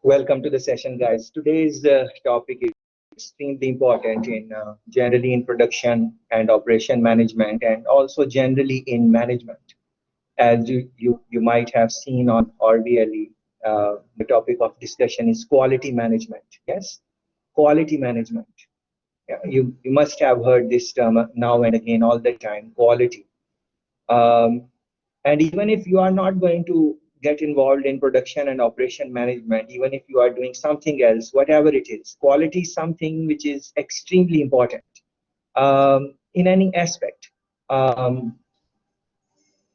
Welcome to the session, guys. Today's topic is extremely important in generally in production and operation management, and also generally in management. As you might have seen on RBLE, the topic of discussion is quality management. Yes, quality management. Yeah, you must have heard this term now and again all the time. Quality. Um, and even if you are not going to get involved in production and operation management, even if you are doing something else, whatever it is, quality is something which is extremely important in any aspect. Um,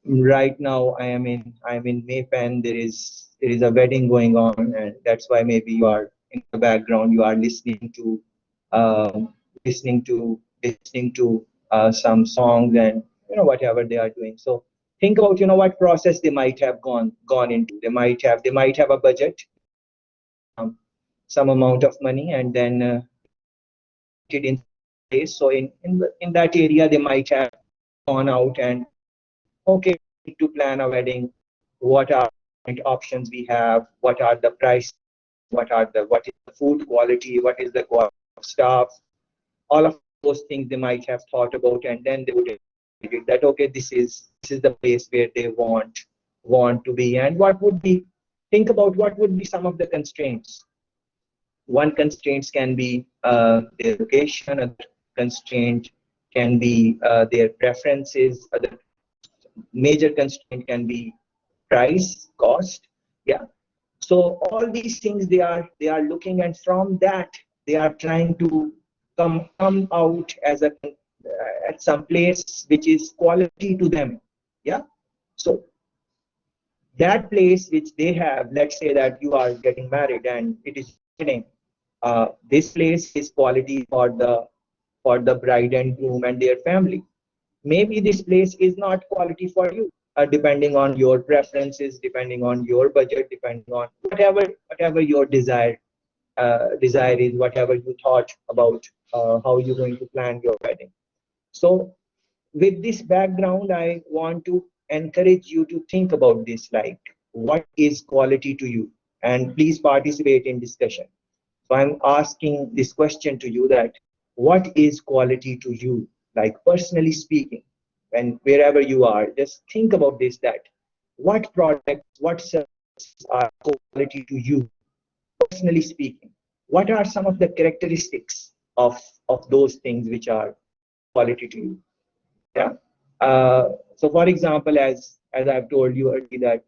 right now, I am in Maypen. There is a wedding going on, and that's why maybe you are in the background. You are um, listening to some songs and whatever they are doing. So think about what process they might have gone into. They might have a budget, some amount of money, and then it in place. So in that area, they might have gone out and okay, we need to plan a wedding. What are the options we have? What are the price? What is the food quality? What is the quality of staff? All of those things they might have thought about, and then they would decide that okay, this is the place where they want to be. And what would be, think about what would be some of the constraints. One constraints can be their location, another constraint can be their preferences, other major constraint can be price, cost. Yeah, so all these things they are looking, and from that they are trying to come out as a at some place which is quality to them. Yeah, so that place which they have, let's say that you are getting married and it is wedding. This place is quality for the bride and groom and their family. Maybe this place is not quality for you, depending on your preferences, depending on your budget, depending on whatever your desire is, whatever you thought about how you're going to plan your wedding. So with this background, I want to encourage you to think about this, like what is quality to you, and please participate in discussion. So I'm asking this question to you, that what is quality to you, like personally speaking, and wherever you are, just think about this, that what products, what services are quality to you, personally speaking. What are some of the characteristics of those things which are quality to you? Yeah. So for example, as I've told you earlier, that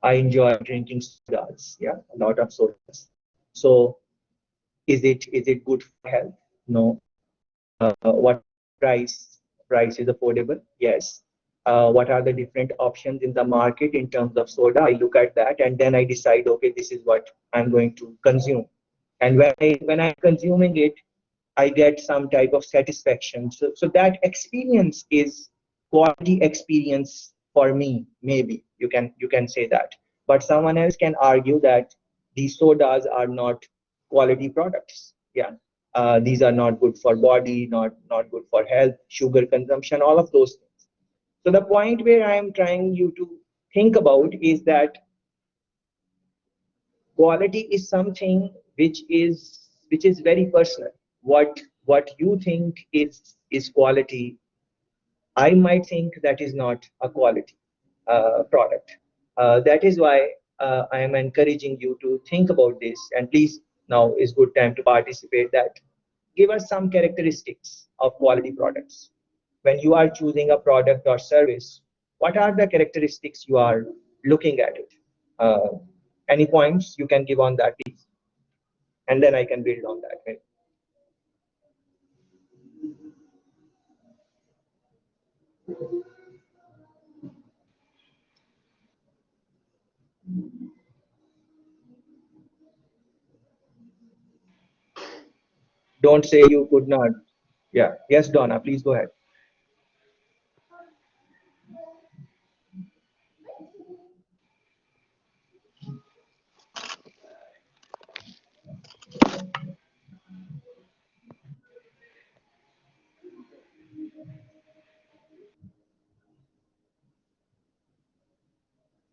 I enjoy drinking sodas, yeah, a lot of sodas. So is it good for health? No. What price price is affordable? Yes. What are the different options in the market in terms of soda? I look at that and then I decide, okay, this is what I'm going to consume. And when I'm consuming it, I get some type of satisfaction. So that experience is quality experience for me. Maybe you can say that, but someone else can argue that these sodas are not quality products. Yeah, these are not good for body, not good for health, sugar consumption, all of those things. So the point where I am trying you to think about is that quality is something which is very personal. What you think is quality, I might think that is not a quality product. That is why I am encouraging you to think about this, and please, now is good time to participate, that give us some characteristics of quality products. When you are choosing a product or service, what are the characteristics you are looking at it? uh, any points you can give on that, please, and then I can build on that. Don't say you could not. Yeah. Yes, Donna, please go ahead.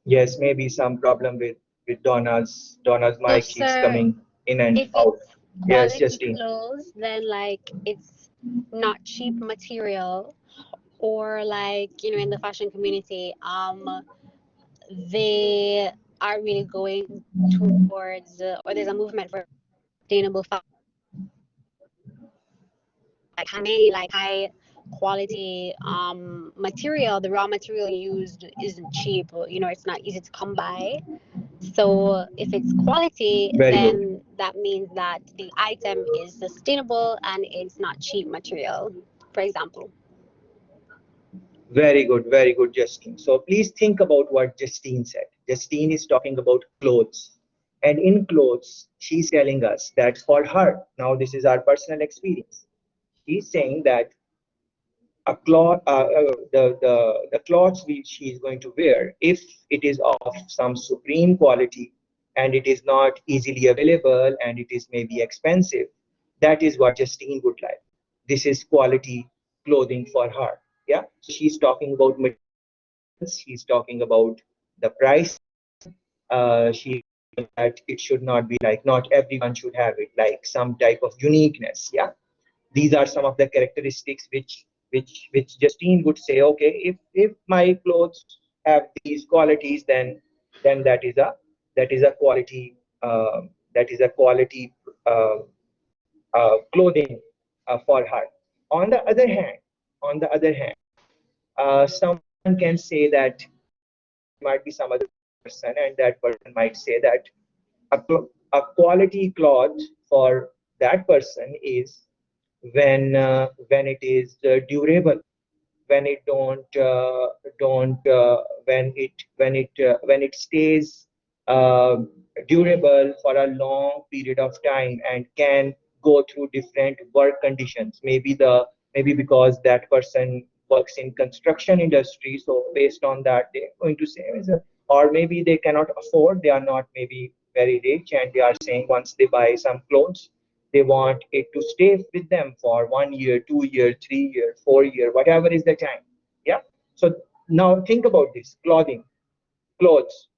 Yes, maybe some problem with with Donna's So, mic keeps sir, coming in and if out. it's Yes, quality Justine. clothes, then like it's not cheap material, or like in the fashion community, they are really going towards, or there's a movement for sustainable fashion, like handmade, like high quality material. The raw material used isn't cheap, or, it's not easy to come by. So if it's quality, Very good. then that means that the item is sustainable and it's not cheap material, for example. Very good, Justine. So please think about what Justine said. Justine is talking about clothes. And in clothes, she's telling us that for her, now this is our personal experience. She's saying that a cloth, the clothes which she is going to wear, if it is of some supreme quality and it is not easily available and it is maybe expensive, that is what Justine would like. This is quality clothing for her. Yeah. So she's talking about materials. She's talking about the pricing. She's saying that it should not be like not everyone should have it, like some type of uniqueness. Yeah, these are some of the characteristics which Justine would say, okay, if my clothes have these qualities, then that is a quality that is a quality uh, clothing for her. On the other hand, on the other hand, someone can say that there might be some other person, and that person might say that a quality cloth for that person is when it is durable, when it don't when it stays uh, durable for a long period of time and can go through different work conditions. Maybe because that person works in construction industry, so based on that they're going to say, or maybe they cannot afford, they are not maybe very rich, and they are saying once they buy some clothes, they want it to stay with them for 1 year, 2 year, 3 year, 4 year, whatever is the time. Yeah. So now think about this clothes.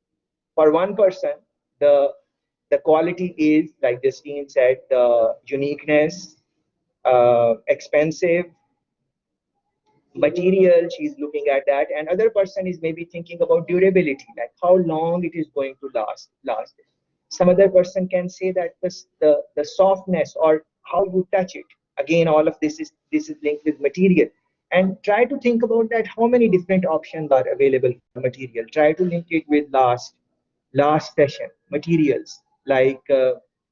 For one person, the the quality is, like Justine said, the uniqueness, expensive material. She's looking at that, and other person is maybe thinking about durability, like how long it is going to last. Some other person can say that the softness or how you touch it. Again, all of this is linked with material, and try to think about that, how many different options are available for material. Try to link it with last session materials, like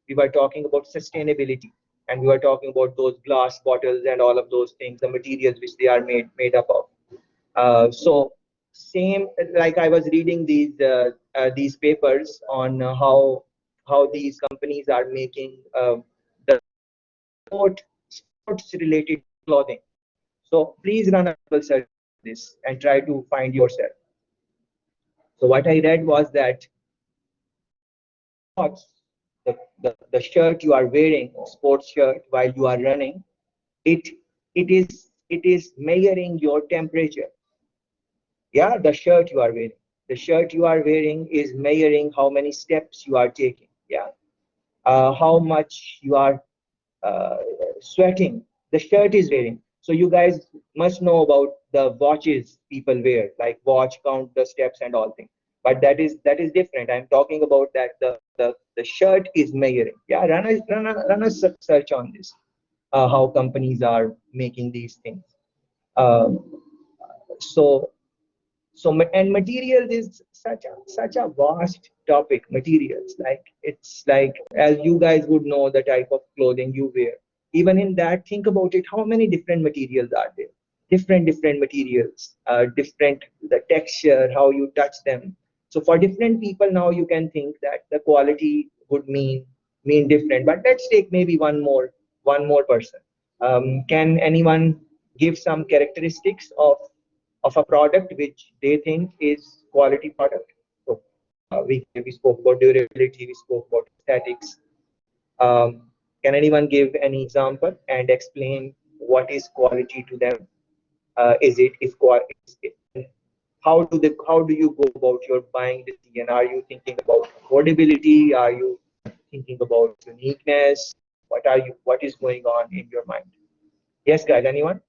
we were talking about sustainability, and we were talking about those glass bottles and all of those things, the materials which they are made up of. So same, like I was reading these papers on how these companies are making the sports related clothing. So please run a Google search on this and try to find yourself. So what I read was that the clothes, the shirt you are wearing, sports shirt, while you are running, it it is measuring your temperature. Yeah, the shirt you are wearing. The shirt you are wearing is measuring how many steps you are taking. Yeah, how much you are uh, sweating. The shirt is wearing. So you guys must know about the watches people wear, like watch count the steps and all things. But that is different. I'm talking about that the shirt is measuring. Yeah, run a search on this. How companies are making these things. Um, so and materials is such a vast topic. Materials, like it's like, as you guys would know, the type of clothing you wear. Even in that, think about it, how many different materials are there? Different materials, different, the texture, how you touch them. So for different people, now you can think that the quality would mean different. But let's take maybe one more person. Can anyone give some characteristics of a product which they think is quality product? So we spoke about durability, we spoke about aesthetics. Can anyone give any example and explain what is quality to them? Is it is, how do you go about your buying decision? Are you thinking about affordability? Are you thinking about uniqueness? What is going on in your mind? Yes, guys, anyone?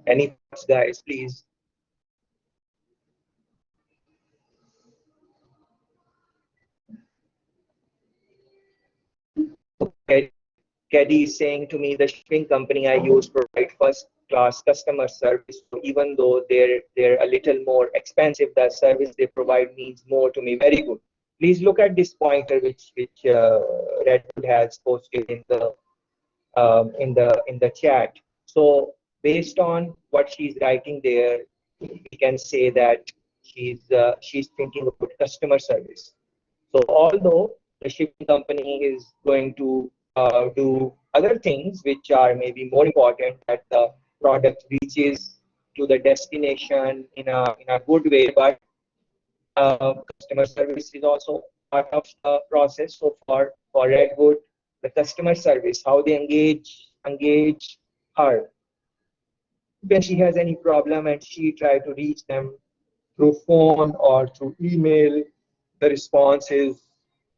Any thoughts, guys, please? Okay. Caddy is saying to me the shipping company I use provide first class customer service. So even though they're a little more expensive, the service they provide means more to me. Very good. Please look at this pointer which Redwood has posted in the chat. So based on what she's writing there, we can say that she's thinking about customer service. So although the shipping company is going to do other things which are maybe more important, that the product reaches to the destination in a good way, but customer service is also part of the process. So for Redwood, the customer service, how they engage her when she has any problem and she try to reach them through phone or through email, the response is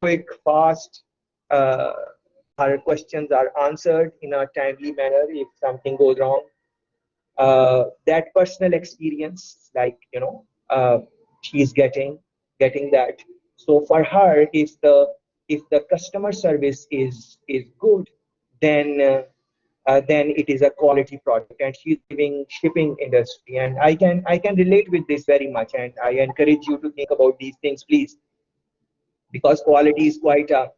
quick, fast. Uh, her questions are answered in a timely manner if something goes wrong. That personal experience, like she's getting that. So for her, if the customer service is good, then then it is a quality product, and she's giving shipping industry, and I can relate with this very much, and I encourage you to think about these things, please, because quality is quite a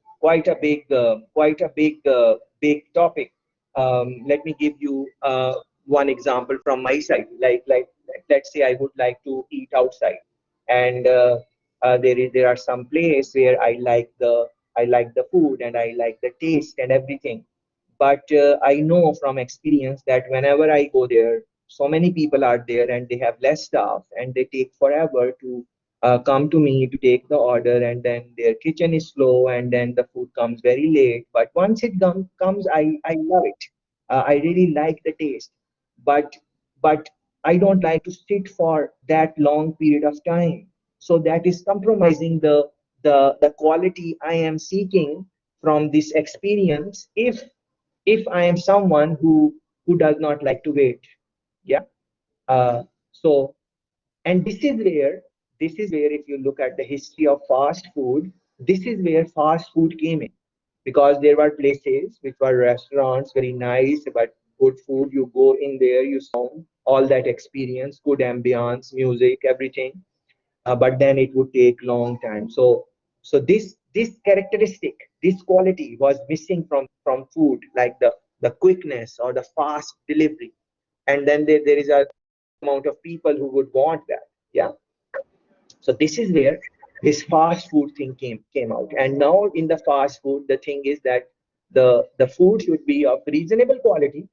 big topic. Let me give you one example from my side. Like let's say I would like to eat outside, and there are some place where I like the food and I like the taste and everything. But I know from experience that whenever I go there, so many people are there and they have less staff and they take forever to come to me to take the order, and then their kitchen is slow and then the food comes very late. But once it comes, I love it. I really like the taste. But but I don't like to sit for that long period of time. So that is compromising the quality I am seeking from this experience if I am someone who does not like to wait. Yeah. So and this is where if you look at the history of fast food, this is where fast food came in, because there were places which were restaurants, very nice, but good food. You go in there, you sound all that experience, good ambience, music, everything, but then it would take long time. So this characteristic, this quality was missing from food, like the quickness or the fast delivery. And then there is a amount of people who would want that. Yeah. So this is where this fast food thing came out. And now in the fast food, the thing is that the food should be of reasonable quality,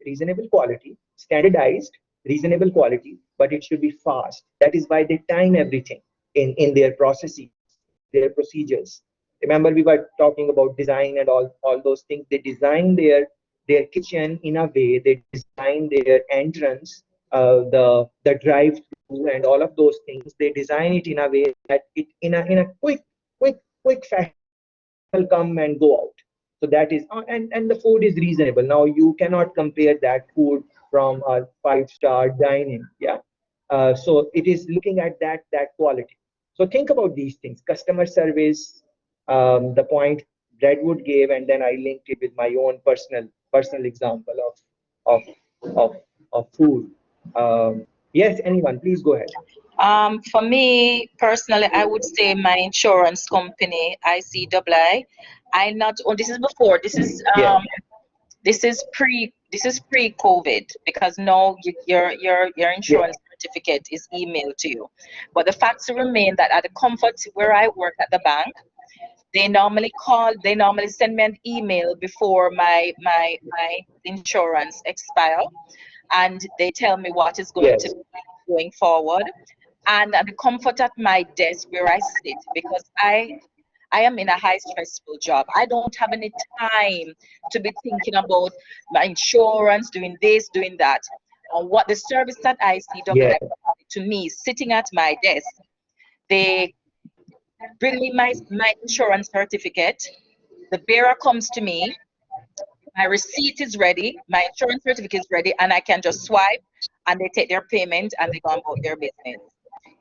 standardized, reasonable quality, but it should be fast. That is why they time everything in their processes, their procedures. Remember, we were talking about design and all those things. They design their kitchen in a way, they design their entrance, the drive through and all of those things. They design it in a way that it in a quick fashion will come and go out. So that is and the food is reasonable. Now you cannot compare that food from a five-star dining. Yeah. So it is looking at that quality. So think about these things: customer service, the point Redwood gave, and then I linked it with my own personal example of of of food. Yes, anyone, please go ahead. For me personally, I would say my insurance company, ICAA. I not oh, this is before. Yeah, This is pre-COVID, because now your yeah, insurance certificate is emailed to you. But the facts remain that at the comfort where I work at the bank, They normally send me an email before my insurance expire, and they tell me what is going to Yes. be going forward. And at the comfort at my desk where I sit, because I am in a high stressful job. I don't have any time to be thinking about my insurance, doing this, doing that. And what the service that ICWI Yes. provided to me, sitting at my desk, they bring me my insurance certificate. The bearer comes to me, my receipt is ready, my insurance certificate is ready, and I can just swipe and they take their payment and they go about their business.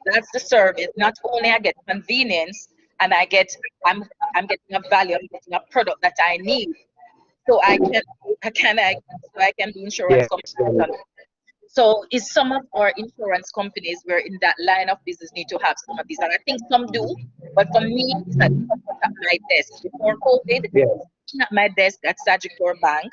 That's the service. Not only I get convenience and I'm getting a value, I'm getting a product that I need. So I can be insurance Yes. company. So is some of our insurance companies were in that line of business need to have some of these, and I think some do. But for me, it's at my desk. Before COVID, Yes. at my desk at Sagicor Bank,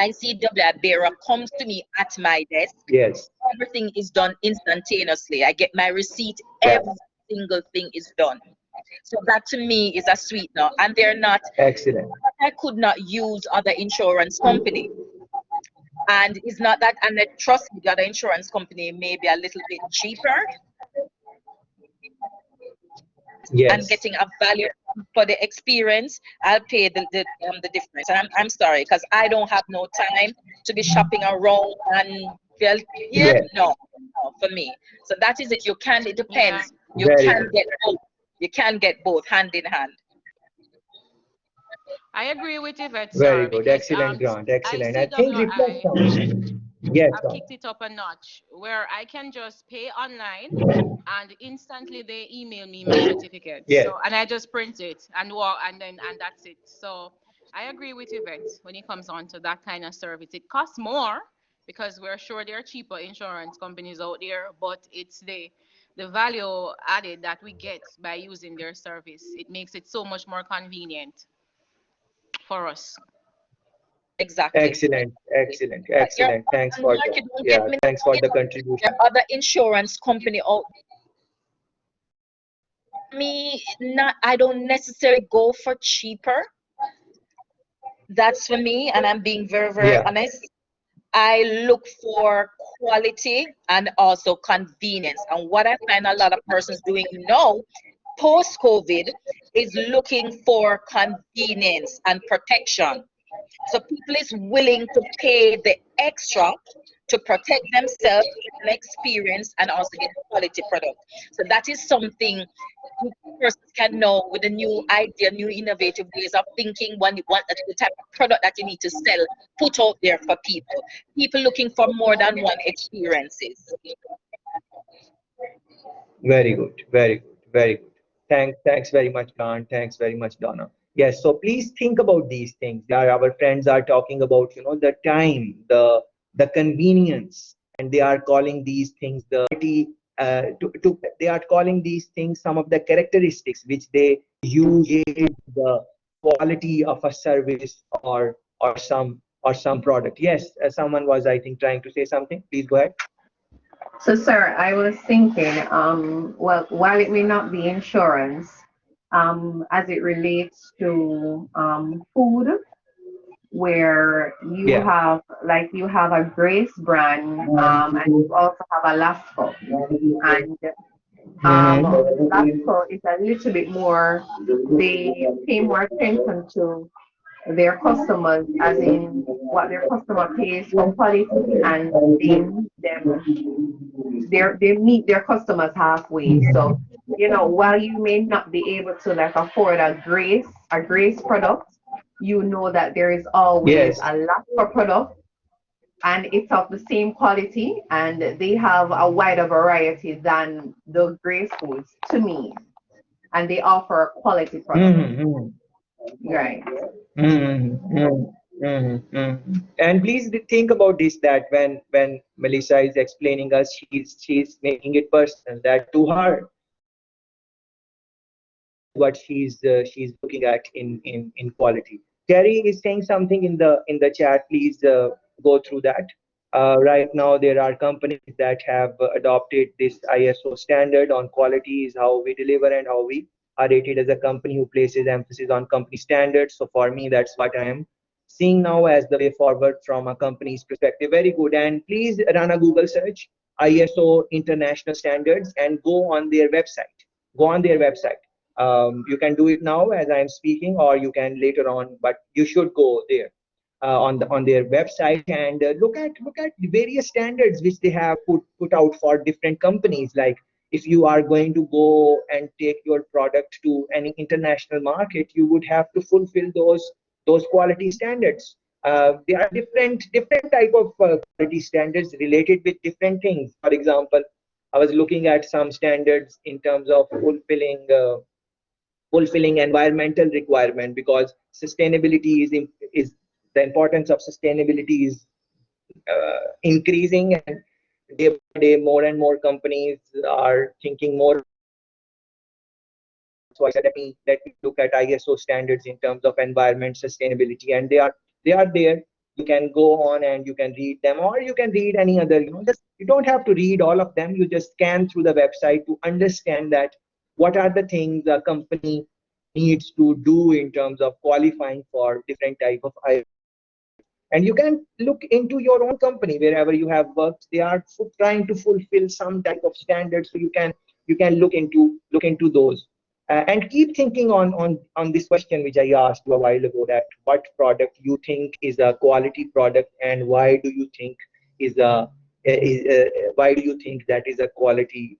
ICWI bearer comes to me at my desk. Yes. Everything is done instantaneously. I get my receipt. Yeah. Every single thing is done. So that to me is a sweetener. And they're not. Excellent. I could not use other insurance company. And it's not that, and trust me, the other insurance company may be a little bit cheaper and Yes. getting a value for the experience. I'll pay the difference. And I'm sorry, because I don't have no time to be shopping around and feel, yeah, Yes. no, for me. So that is it. It depends. You Very can good. get both. You can get both hand in hand. I agree with Yvette, Very sir, good. because Excellent, Grant. Excellent. I think ICWI reflection. Yes, have Grant. kicked it up a notch where I can just pay online and instantly they email me my certificate. Yes. So and I just print it and walk and that's it. So I agree with Yvette when it comes on to that kind of service. It costs more because we're sure there are cheaper insurance companies out there, but it's the value added that we get by using their service. It makes it so much more convenient for us. Exactly. Excellent. Excellent. But Excellent. Thanks for Mark, the, don't yeah, get me thanks for the wrong, there contribution. are other insurance company out me. Not, I don't necessarily go for cheaper. That's for me, and I'm being very, very Yeah. honest. I look for quality and also convenience. And what I find a lot of persons doing now, post COVID, is looking for convenience and protection. So people is willing to pay the extra to protect themselves, get an experience, and also get a quality product. So that is something persons can know with the new idea, new innovative ways of thinking when you want the type of product that you need to sell, put out there for people. People looking for more than one experiences. Very good. Very good. Very good. Thanks very much, Grant. Thanks very much, Donna. Yes. So please think about these things. Our friends are talking about, the time, the convenience, and they are calling these things the they are calling these things some of the characteristics which they use the quality of a service or some product. Yes, someone was, I think, trying to say something. Please go ahead. So, sir, I was thinking, well, while it may not be insurance, as it relates to food, where Yeah. you have a Grace brand, and you also have a Lasco, and Lasco is a little bit more. They pay more attention to their customers, as in what their customer pays for quality, and they meet their customers halfway. So, while you may not be able to like afford a Grace product, you know that there is always Yes. a Lasco product, and it's of the same quality, and they have a wider variety than the Grace foods to me, and they offer a quality product. Mm-hmm. Right. Mm-hmm. Mm-hmm. And please think about this, that when Melissa is explaining us, she's making it personal, that to her what she's looking at in quality. Terry is saying something in the chat. Please go through that. Right now, there are companies that have adopted this ISO standard on quality is how we deliver and how we are rated as a company who places emphasis on company standards. So for me, that's what I am seeing now as the way forward from a company's perspective. Very good. And please run a Google search, ISO International Standards, and go on their website. Go on their website. You can do it now as I am speaking, or you can later on, but you should go there on their website and look at the various standards which they have put out for different companies. Like if you are going to go and take your product to any international market, you would have to fulfill those quality standards. There are different type of quality standards related with different things. For example, I was looking at some standards in terms of fulfilling environmental requirement, because sustainability is the importance of sustainability is increasing, and day by day more and more companies are thinking more. So I said, let me look at ISO standards in terms of environment sustainability, and they are there. You can go on and you can read them, or you can read any other. Just you don't have to read all of them. You just scan through the website to understand that what are the things a company needs to do in terms of qualifying for different type of ISO. And you can look into your own company wherever you have worked. They are trying to fulfill some type of standards, so you can look into those. And keep thinking on this question which I asked you a while ago, that what product you think is a quality product, and why do you think is a why do you think that is a quality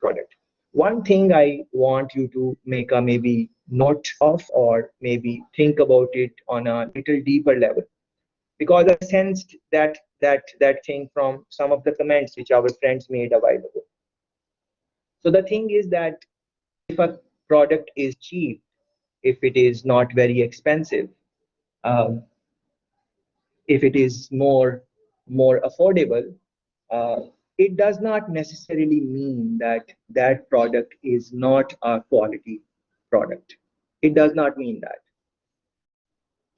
product. One thing I want you to make a maybe note of, or maybe think about it on a little deeper level, because I sensed that thing from some of the comments which our friends made a while ago. So the thing is that if a product is cheap, if it is not very expensive, um, if it is more affordable, uh, it does not necessarily mean that that product is not a quality product. It does not mean that.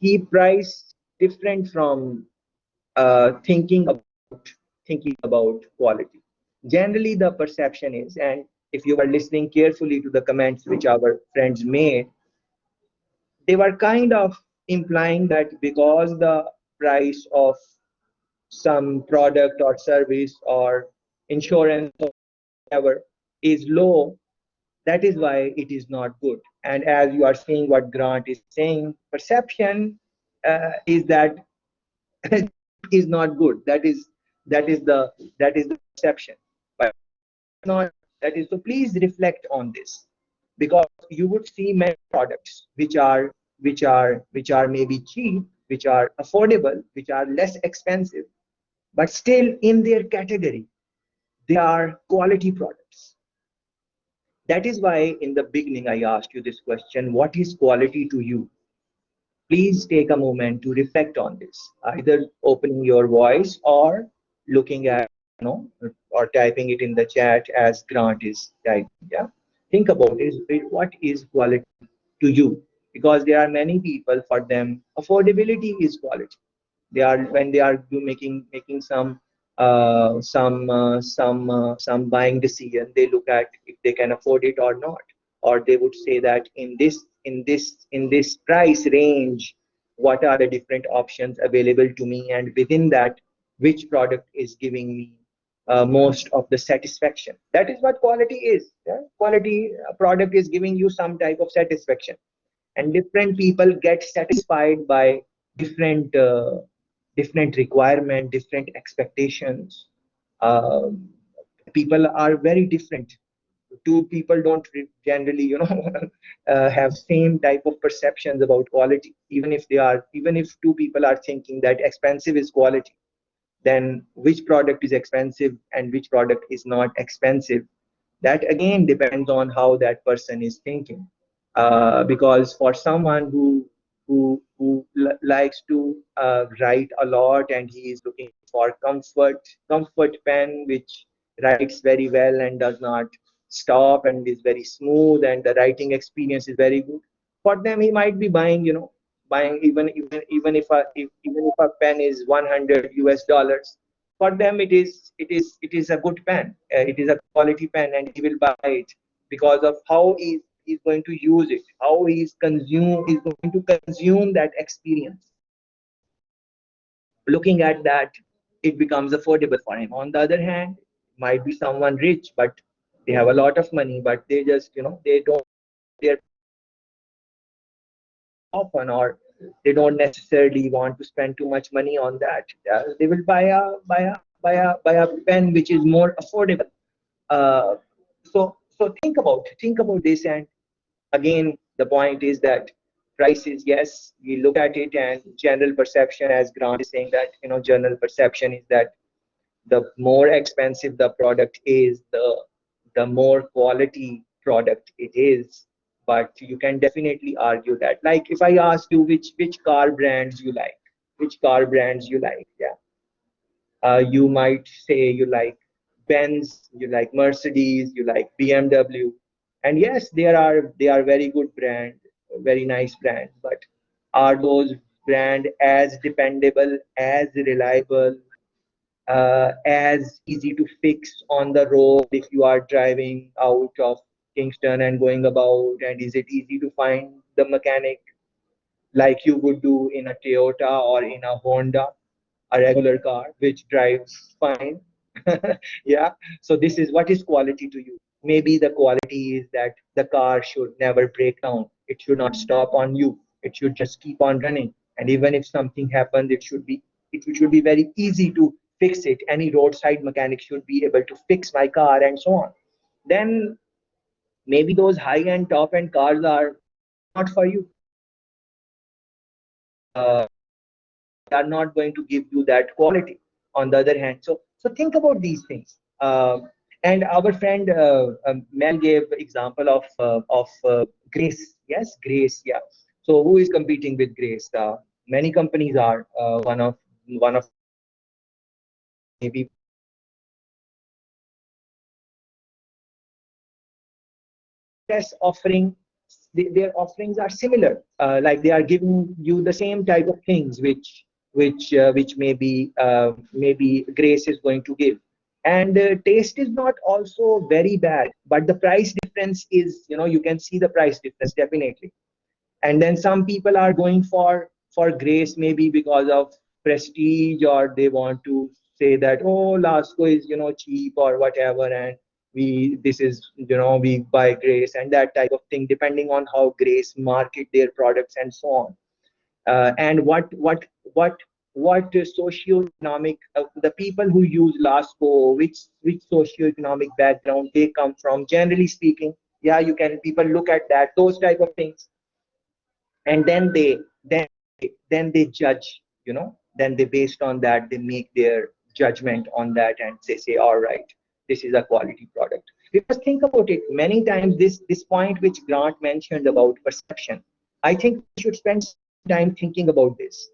Keep price different from thinking about quality. Generally, the perception is, and if you are listening carefully to the comments which our friends made, they were kind of implying that because the price of some product or service or insurance or whatever is low, that is why it is not good. And as you are seeing what Grant is saying, perception is that is not good. That is the perception. But not that is, so please reflect on this, because you would see many products which are maybe cheap, which are affordable, which are less expensive, but still in their category they are quality products. That is why in the beginning I asked you this question: what is quality to you? Please take a moment to reflect on this, either opening your voice or looking at, or typing it in the chat as Grant is typing. Yeah, think about what is quality to you, because there are many people, for them affordability is quality. They are, when they are making some buying decision, they look at if they can afford it or not, or they would say that in this price range, what are the different options available to me, and within that, which product is giving me most of the satisfaction. That is what quality is. Yeah? Quality product is giving you some type of satisfaction, and different people get satisfied by different different requirement, different expectations. um, People are very different. Two people don't generally have same type of perceptions about quality. Even if two people are thinking that expensive is quality, then which product is expensive and which product is not expensive, that again depends on how that person is thinking. Because for someone who likes to write a lot, and he is looking for comfort pen which writes very well and does not stop and is very smooth, and the writing experience is very good, for them he might be buying even if a pen is 100 US dollars. For them it is a good pen. It is a quality pen, and he will buy it because of how he's going to use it, how he's going to consume that experience. Looking at that, it becomes affordable for him. On the other hand, might be someone rich, but they have a lot of money, but they just, they don't their often, or they don't necessarily want to spend too much money on that. They will buy a pen which is more affordable. So think about this, and again, the point is that prices, yes, we look at it, and general perception, as Grant is saying, that general perception is that the more expensive the product is, the more quality product it is. But you can definitely argue that, like, if I ask you which car brands you like, yeah, you might say you like Benz, you like Mercedes, you like BMW, and yes, they are very good brand, very nice brand. But are those brand as dependable, as reliable, as easy to fix on the road if you are driving out of Kingston and going about? And is it easy to find the mechanic like you would do in a Toyota or in a Honda, a regular car which drives fine? Yeah. So this is what is quality to you. Maybe the quality is that the car should never break down. It should not stop on you. It should just keep on running. And even if something happens, it should be very easy to fix it. Any roadside mechanic should be able to fix my car and so on. Then maybe those high-end, top-end cars are not for you. Uh, they are not going to give you that quality. On the other hand, so think about these things. And our friend Mel gave example of Grace. Yes, Grace. Yeah. So who is competing with Grace? Many companies are. One of maybe less offering, their offerings are similar, like they are giving you the same type of things which maybe Grace is going to give. And taste is not also very bad, but the price difference is, you can see the price difference definitely. And then some people are going for Grace maybe because of prestige, or they want to say that, oh, Lasco is cheap or whatever, and we buy Grace, and that type of thing, depending on how Grace market their products and so on. And what socioeconomic, the people who use Lasco, which socioeconomic background they come from, generally speaking. Yeah, you can, people look at that, those type of things, and then they judge, then they, based on that, they make their judgment on that, and they say, all right, this is a quality product. Because think about it, many times this point which Grant mentioned about perception, I think we should spend some time thinking about this.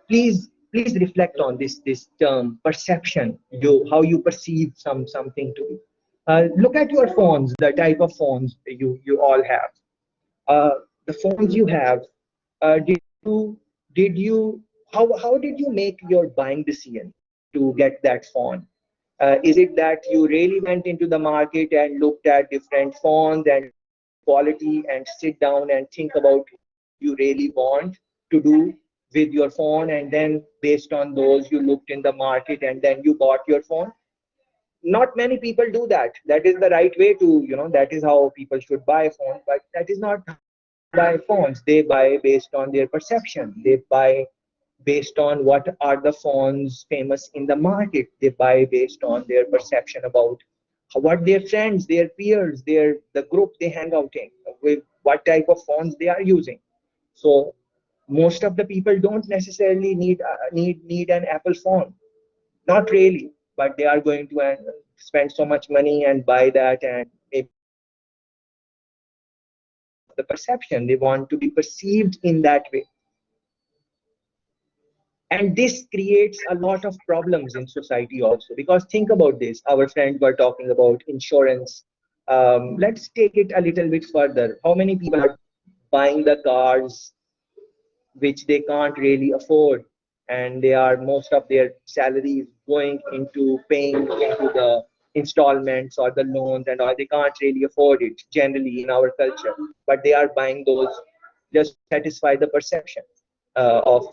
Please reflect on this term perception, how you perceive something to be. Look at your phones, the type of phones you all have. uh, the phones you have, did you how did you make your buying decision to get that phone? Is it that you really went into the market and looked at different phones and quality, and sit down and think about what you really want to do with your phone, and then based on those you looked in the market and then you bought your phone? Not many people do that. That is the right way to, that is how people should buy a phone, but that is not buy phones. They buy based on their perception. They buy based on what are the phones famous in the market. They buy based on their perception about what their friends, their peers, the group they hang out in, with what type of phones they are using. So most of the people don't necessarily need an Apple phone. Not really, but they are going to spend so much money and buy that, and maybe the perception, they want to be perceived in that way. And this creates a lot of problems in society also, because think about this, our friends were talking about insurance. Let's take it a little bit further. How many people are buying the cars which they can't really afford, and they are, most of their salaries going into paying into the installments or the loans and all. They can't really afford it generally in our culture, but they are buying those just to satisfy the perception of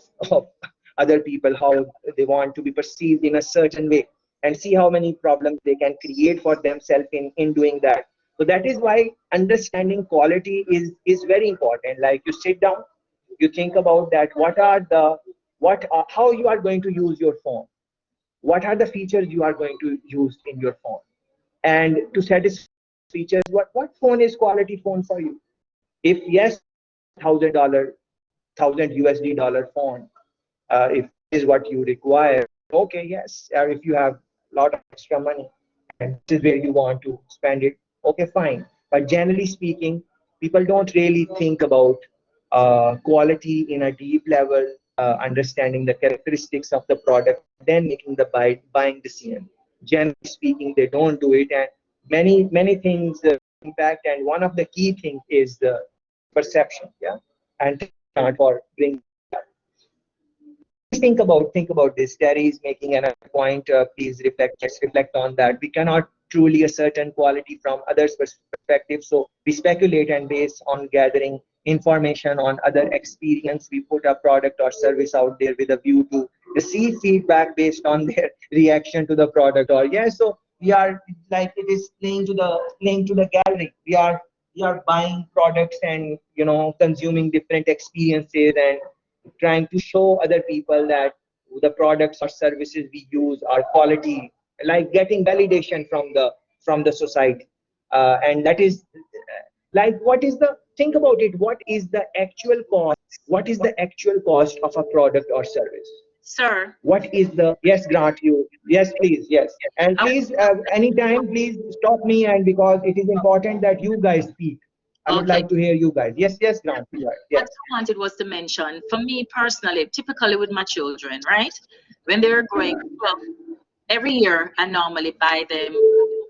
other people, how they want to be perceived in a certain way, and see how many problems they can create for themselves in doing that. So that is why understanding quality is very important. Like, you sit down, you think about that, how you are going to use your phone, what are the features you are going to use in your phone, and to satisfy features, what phone is quality phone for you. If yes, $1,000, $1,000 phone, if is what you require, okay, yes. Or if you have a lot of extra money and this is where you want to spend it, okay, fine. But generally speaking, people don't really think about quality in a deep level, understanding the characteristics of the product, then making the buying decision. Generally speaking, they don't do it, and many things impact. And one of the key things is the perception. Yeah, and for bringing, think about this. Terry is making another point. Please reflect. Let's reflect on that. We cannot truly ascertain quality from others' perspective, so we speculate and based on gathering information on other experience. We put a product or service out there with a view to receive feedback based on their reaction to the product. Or yes, so we are like it is playing to the gathering. We are buying products and consuming different experiences and trying to show other people that the products or services we use are quality, like getting validation from the society. And that is like, what is the think about it, what is the actual cost of a product or service? Sir, What is the Yes, Grant, you, yes, please, yes. And please, anytime, please stop me, and because it is important that you guys speak, I would okay. like to hear you guys. Yes, Grant, you are. What Yes, I wanted was to mention, for me personally, typically with my children, right? When they're growing, well, every year I normally buy them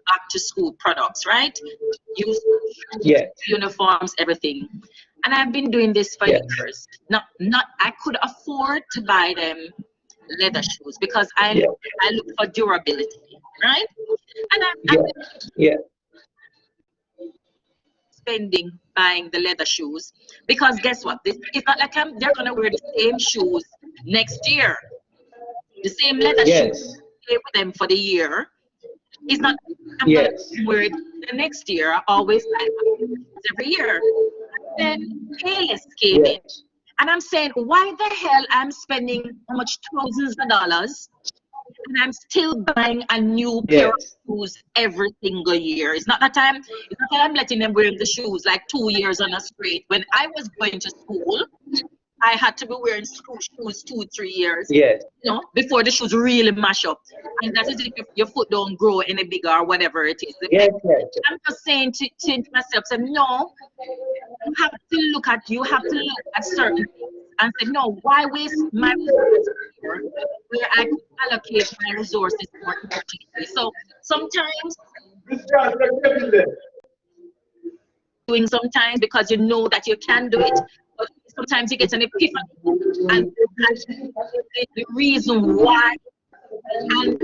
back to school products, right? Use yes, uniforms, everything. And I've been doing this for yes, years. Not I could afford to buy them leather shoes because yes, I look for durability, right? And I'm yes, yes, spending buying the leather shoes because guess what? This it's not like they're gonna wear the same shoes next year. The same leather shoes yes, stay with them for the year. It's not I'm gonna yes, wear it the next year. I always buy every year. Then Payless came in, yes, and I'm saying, why the hell I'm spending how much thousands of dollars and I'm still buying a new pair of yes, shoes every single year. It's not that I'm letting them wear the shoes like 2 years on a straight. When I was going to school, I had to be wearing school shoes 2, 3 years, yes, before the shoes really mash up. And that is if your foot don't grow any bigger or whatever it is. yes, yes, I'm just saying to myself, say, no, you have to look at certain things and say, no, why waste my resources here where I could allocate my resources more efficiently? So sometimes doing sometimes because you know that you can do it, but sometimes you get an epiphany and the reason why, and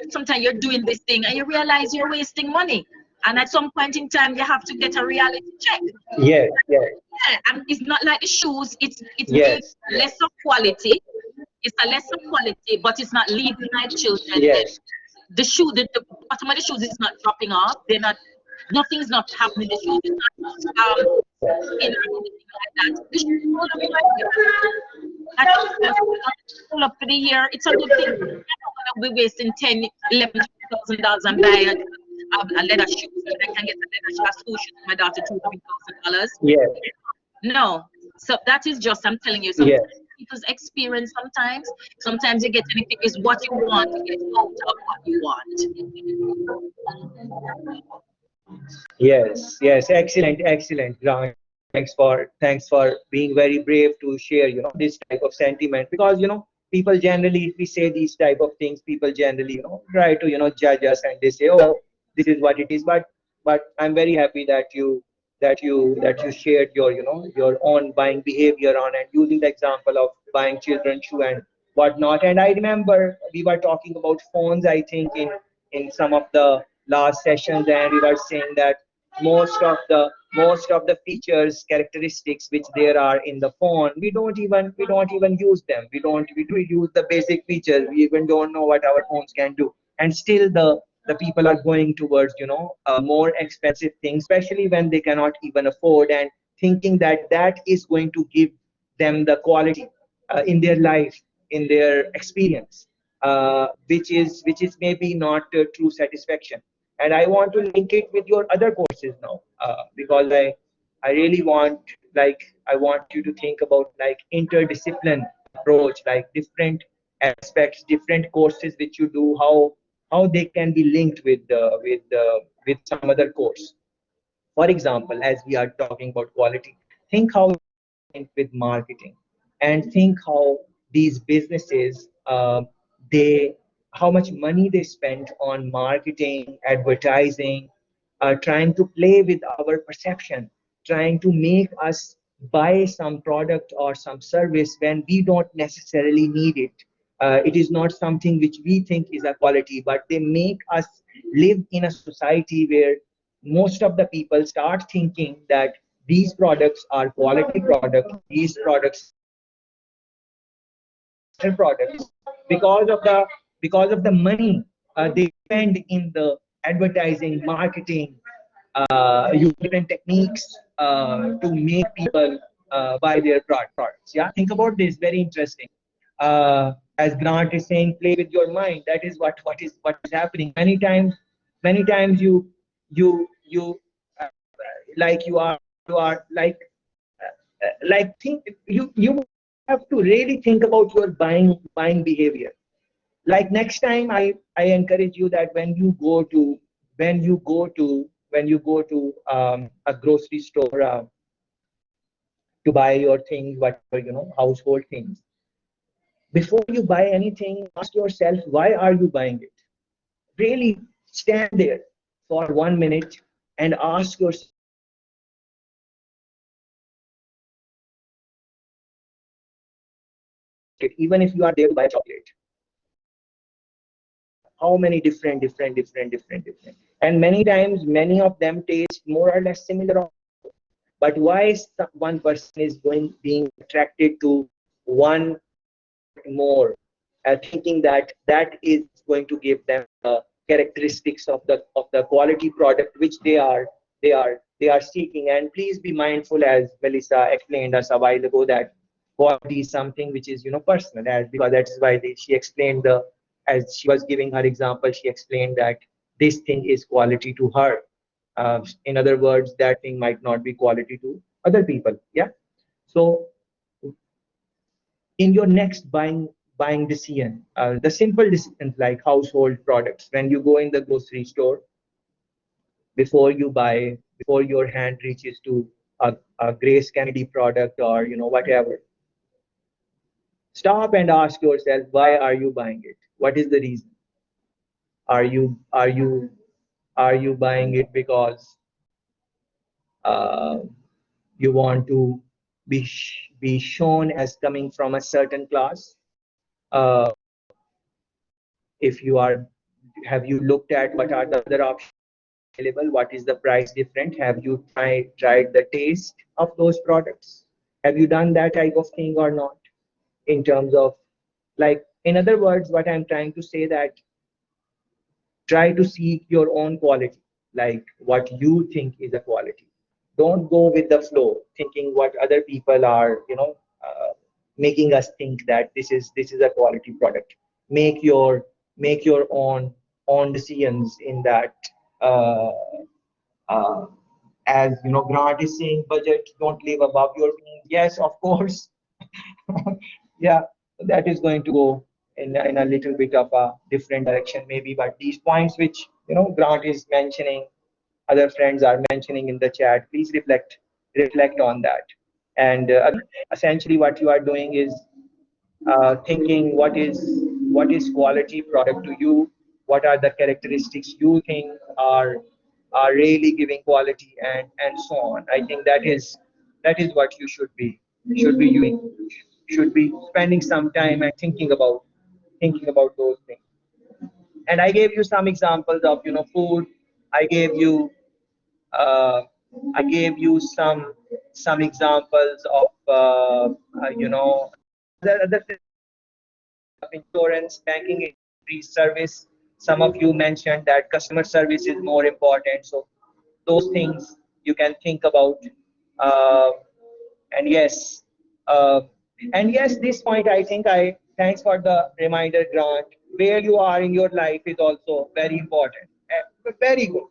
sometimes you're doing this thing and you realize you're wasting money. And at some point in time, you have to get a reality check. yes, yes, Yeah, and it's not like the shoes. It's maybe yes, lesser quality. It's a lesser quality, but it's not leaving my children dead. yes, The shoe, the bottom of the shoes is not dropping off. They're not. Nothing's not happening. The shoes is not in or anything like that. The shoes hold up for a year. Hold up for the year. It's a good thing. I'm not gonna be wasting 10, 11, $12,000 and buy a leather shoe. So I can get a leather school shoes for my daughter $2,000, $3,000. yes, No. So that is just, I'm telling you, yes. sometimes people's experience sometimes you get anything is what you want to get out of what you want. Yes, yes, excellent, excellent, Grant. Thanks for being very brave to share, this type of sentiment, because people generally, if we say these type of things, people generally, try to, judge us, and they say, oh, this is what it is. But I'm very happy that you shared your own buying behavior on, and using the example of buying children's shoe and whatnot. And I remember we were talking about phones, I think, in some of the last sessions, and we were saying that most of the features, characteristics which there are in the phone, we don't even use them. We do use the basic features. We even don't know what our phones can do, and still the people are going towards more expensive things, especially when they cannot even afford, and thinking that that is going to give them the quality in their life, in their experience, which is maybe not true satisfaction. And I want to link it with your other courses now, because I really want, like, I want you to think about like interdiscipline approach, like different aspects, different courses which you do, how they can be linked with some other course. For example, as we are talking about quality, think how with marketing, and think how these businesses, they how much money they spend on marketing, advertising, trying to play with our perception, trying to make us buy some product or some service when we don't necessarily need it. It is not something which we think is a quality, but they make us live in a society where most of the people start thinking that these products are quality products, these products are products, because of the money they spend in the advertising, marketing, use different techniques to make people buy their products. Yeah, think about this. Very interesting. As Grant is saying, play with your mind. That is what is happening. Many times you like you are like think you have to really think about your buying behavior. Like next time, I encourage you that when you go to a grocery store to buy your things, whatever, household things, before you buy anything, ask yourself, why are you buying it? Really stand there for 1 minute and ask yourself, even if you are there to buy chocolate, how many different, and many times many of them taste more or less similar. But why is one person is being attracted to one more, thinking that that is going to give them characteristics of the quality product which they are seeking. And please be mindful, as Melissa explained us a while ago, that quality is something which is personal, as because that's why she explained as she was giving her example, she explained that this thing is quality to her. In other words, that thing might not be quality to other people. Yeah. So in your next buying decision, the simple decisions like household products, when you go in the grocery store, before you buy, before your hand reaches to a Grace Kennedy product or whatever, stop and ask yourself, why are you buying it? What is the reason? Are you buying it because uh, you want to be shown as coming from a certain class? Uh, if you are, have you looked at what are the other options available? What is the price different? Have you tried the taste of those products? Have you done that type of thing or not? In terms of, like, in other words, what I'm trying to say, that try to seek your own quality, like what you think is a quality. Don't go with the flow thinking what other people are making us think that this is a quality product. Make your own decisions in that. uh, uh, as Grant is saying, budget, don't live above your means. Yes, of course. Yeah, that is going to go in a little bit of a different direction maybe, but these points which Grant is mentioning, other friends are mentioning in the chat, please reflect on that. And essentially what you are doing is thinking what is quality product to you, what are the characteristics you think are really giving quality, and so on. I think that is what you should be doing, should be spending some time and thinking about those things. And I gave you some examples of, food. I gave you uh, I gave you some examples of other of insurance, banking industry, service. Some of you mentioned that customer service is more important. So those things you can think about. Uh, and yes, uh, and yes, this point I think I thanks for the reminder, Grant. Where you are in your life is also very important. Very good,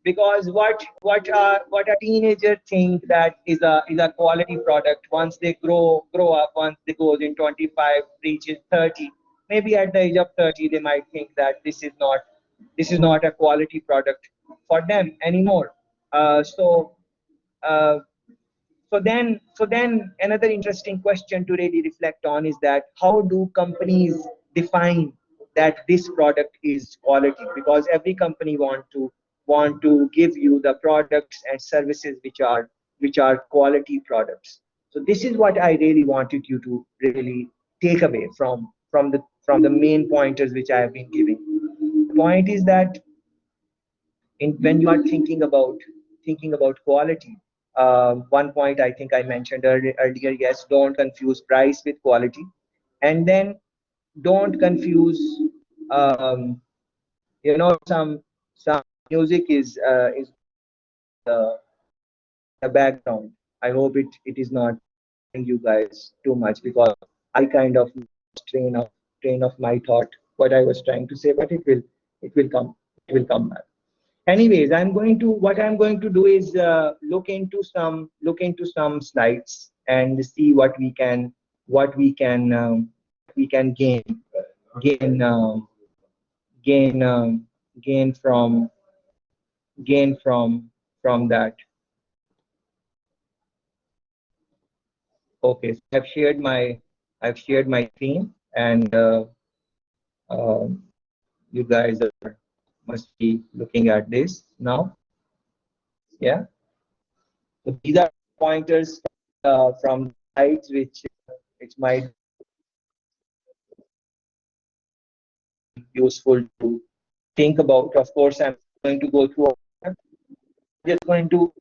because what a teenager think that is a quality product, once they grow up, once they goes in 25, reaches 30, maybe at the age of 30 they might think that this is not a quality product for them anymore. So uh, so then another interesting question to really reflect on is that how do companies define that this product is quality? Because every company want to give you the products and services which are quality products. So this is what I really wanted you to really take away from the main pointers which I have been giving. The point is that when you are thinking about quality, one point I think I mentioned earlier, yes, don't confuse price with quality. And then don't confuse, um, some music is uh, in the background. I hope it is not bothering you guys too much, because I kind of lost train of my thought what I was trying to say, but it will come back. Anyways, what I'm going to do is look into some slides and see what we can gain gain gain from that. Okay, so I've shared my screen, and um you guys must be looking at this now. Yeah. So these are pointers from slides which might be useful to think about. Of course, I'm going to go through all of them. Just going to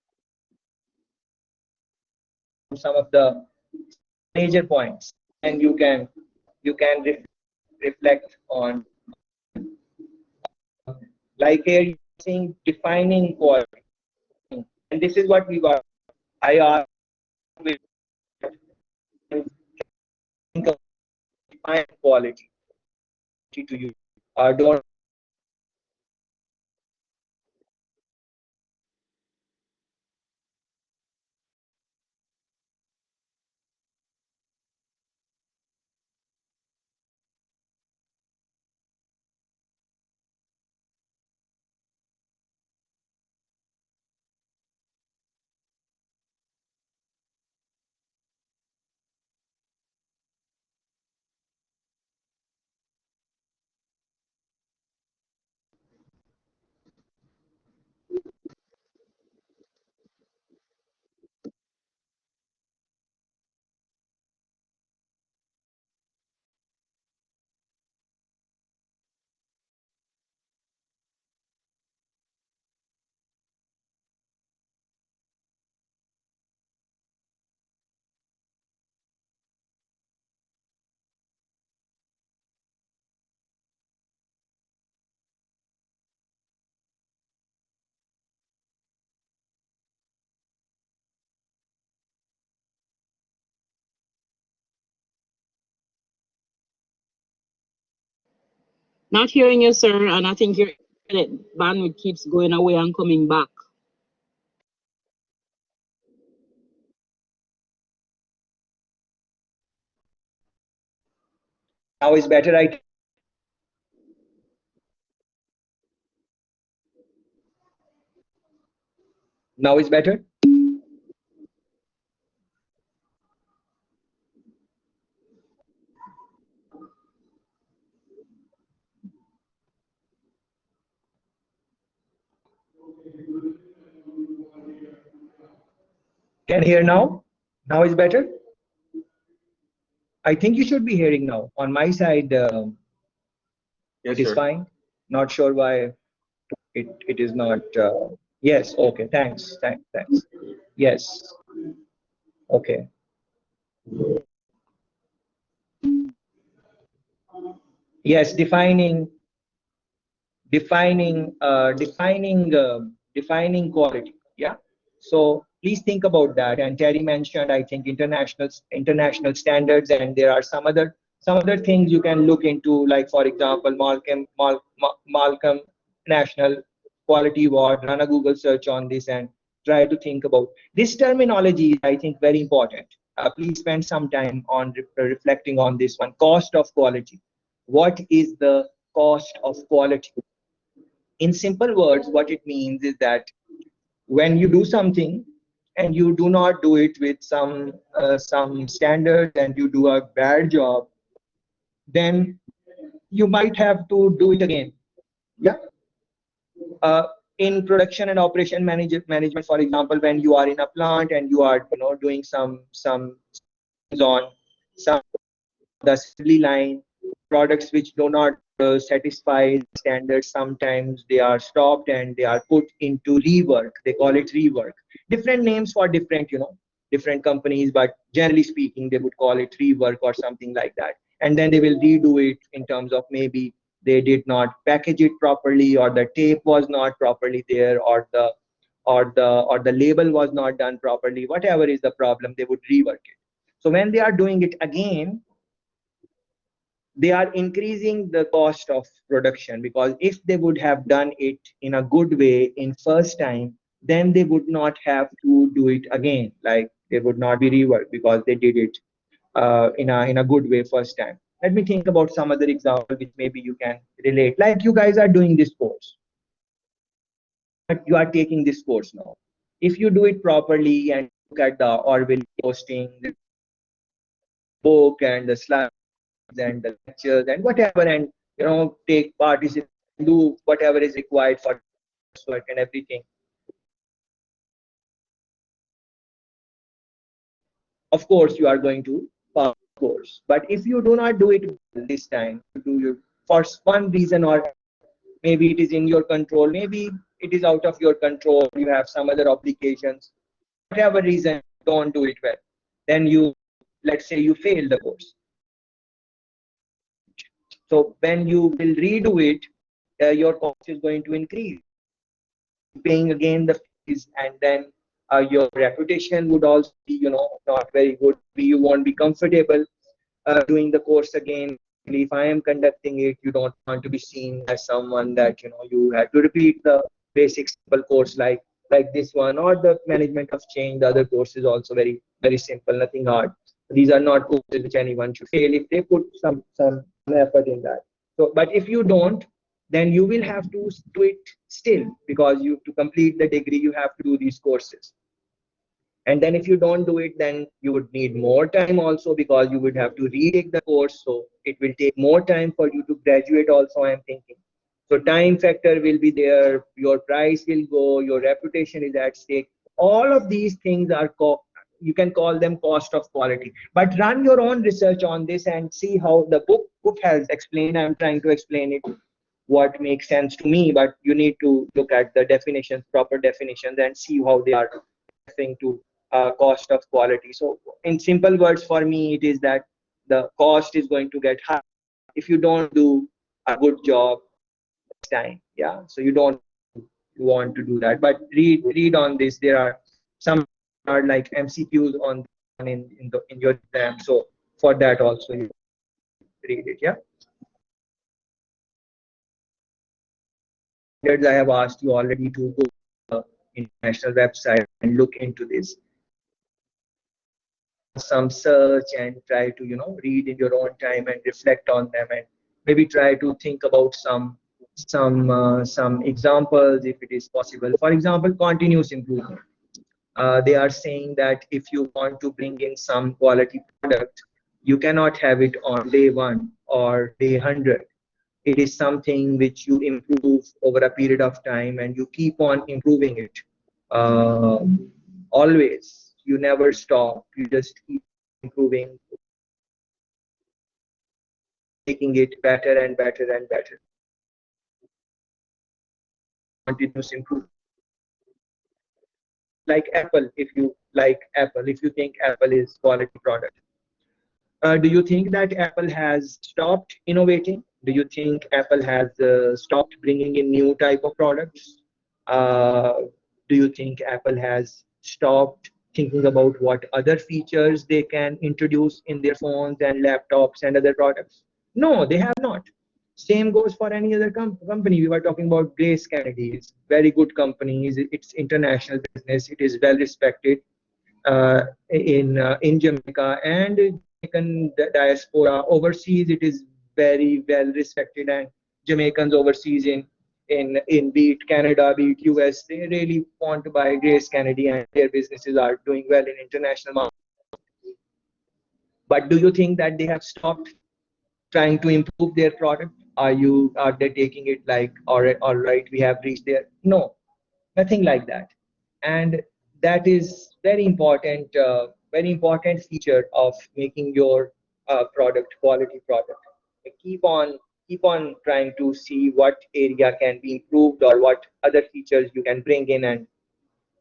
some of the major points, and you can reflect on. Like here, you're seeing defining quality, and this is what we got. I asked with think of define quality to you. Don't Not hearing you, sir, and I think your internet bandwidth keeps going away and coming back. now is better. Right now is better. Can hear now. Now is better. I think you should be hearing now. On my side, Yes, it is sir. fine. Not sure why it is not. Yes, okay, thanks. Yes, okay. Yes, defining quality. Yeah. So please think about that. And Terry mentioned, I think, international standards, and there are some other things you can look into, like for example, Malcolm National Quality Award. Run a Google search on this and try to think about this terminology. Is, I think, very important. Please spend some time on reflecting on this one. Cost of quality. What is the cost of quality? In simple words, what it means is that when you do something and you do not do it with some standards and you do a bad job, then you might have to do it again. Yeah. uh, in production and operation management, for example, when you are in a plant and you are doing some on some the assembly line, products which do not satisfy standards, sometimes they are stopped and they are put into rework. They call it rework. Different names for different companies, but generally speaking, they would call it rework or something like that. And then they will redo it in terms of maybe they did not package it properly, or the tape was not properly there, or the label was not done properly. Whatever is the problem, they would rework it. So when they are doing it again, they are increasing the cost of production, because if they would have done it in a good way in first time, then they would not have to do it again. Like, they would not be reworked because they did it in a good way first time. Let me think about some other example which maybe you can relate. Like, you guys are doing this course, but you are taking this course now. If you do it properly and look at the Orwell posting, the book and the slides and the lectures and whatever, and take participate, do whatever is required for work and everything, of course you are going to pass the course. But if you do not do it this time, you do your, for one reason, or maybe it is in your control, maybe it is out of your control, you have some other obligations, whatever reason, don't do it well, then you, let's say you fail the course. So when you will redo it, your cost is going to increase, paying again the fees, and then your reputation would also be not very good. You won't be comfortable doing the course again. If I am conducting it, you don't want to be seen as someone that you had to repeat the basic simple course like this one, or the management of change. The other course is also very very simple, nothing hard. These are not courses which anyone should fail if they put some effort in that. So, but if you don't, then you will have to do it still, because you, to complete the degree, you have to do these courses. And then if you don't do it, then you would need more time also, because you would have to retake the course. So it will take more time for you to graduate also, I'm thinking. So time factor will be there, your price will go, your reputation is at stake. All of these things are you can call them cost of quality. But run your own research on this and see how the book has explained. I'm trying to explain it what makes sense to me, but you need to look at the definitions, proper definitions, and see how they are referring to cost of quality. So in simple words, for me, it is that the cost is going to get high if you don't do a good job next time. Yeah, so you don't want to do that. But read on this. There are some are like MCQs on in your exam. So for that also you read it. Yeah. I have asked you already to go to the international website and look into this, some search, and try to read in your own time and reflect on them, and maybe try to think about some examples if it is possible. For example, continuous improvement. They are saying that if you want to bring in some quality product, you cannot have it on day 1 or day 100. It is something which you improve over a period of time, and you keep on improving it. Always, you never stop. You just keep improving, making it better and better and better. continuous improvement. Like Apple, if you like Apple, if you think Apple is quality product, do you think that Apple has stopped innovating? Do you think Apple has stopped bringing in new type of products? Uh, do you think Apple has stopped thinking about what other features they can introduce in their phones and laptops and other products? No, they have not. Same goes for any other company. We were talking about Grace Kennedy. It's very good company. It's international business. It is well respected in Jamaica and Jamaican diaspora overseas. It is very well respected, and Jamaicans overseas in be it Canada, be it US, they really want to buy Grace Kennedy, and their businesses are doing well in international market. But do you think that they have stopped trying to improve their product? Are they taking it like, all right, we have reached there? No, nothing like that. And that is very important feature of making your product quality product. Keep on keep on trying to see what area can be improved or what other features you can bring in,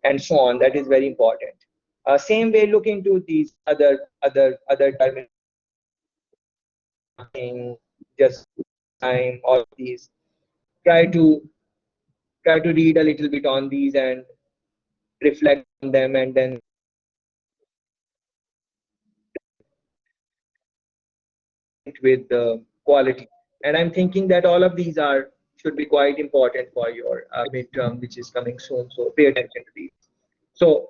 and so on. That is very important. Same way, look into these other dimensions, just time, all these. Try to read a little bit on these and reflect on them, and then with the quality. And I'm thinking that all of these are should be quite important for your midterm, which is coming soon. So pay attention to these. So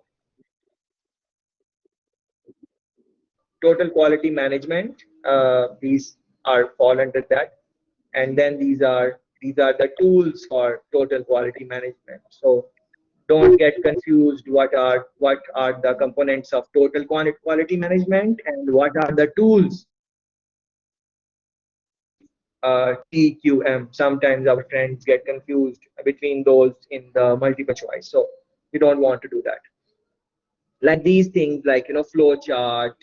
total quality management, these are fall under that. And then these are the tools for total quality management. So don't get confused. What are the components of total quality management, and what are the tools? TQM. Sometimes our friends get confused between those in the multiple choice. So you don't want to do that. Like these things, like flow chart,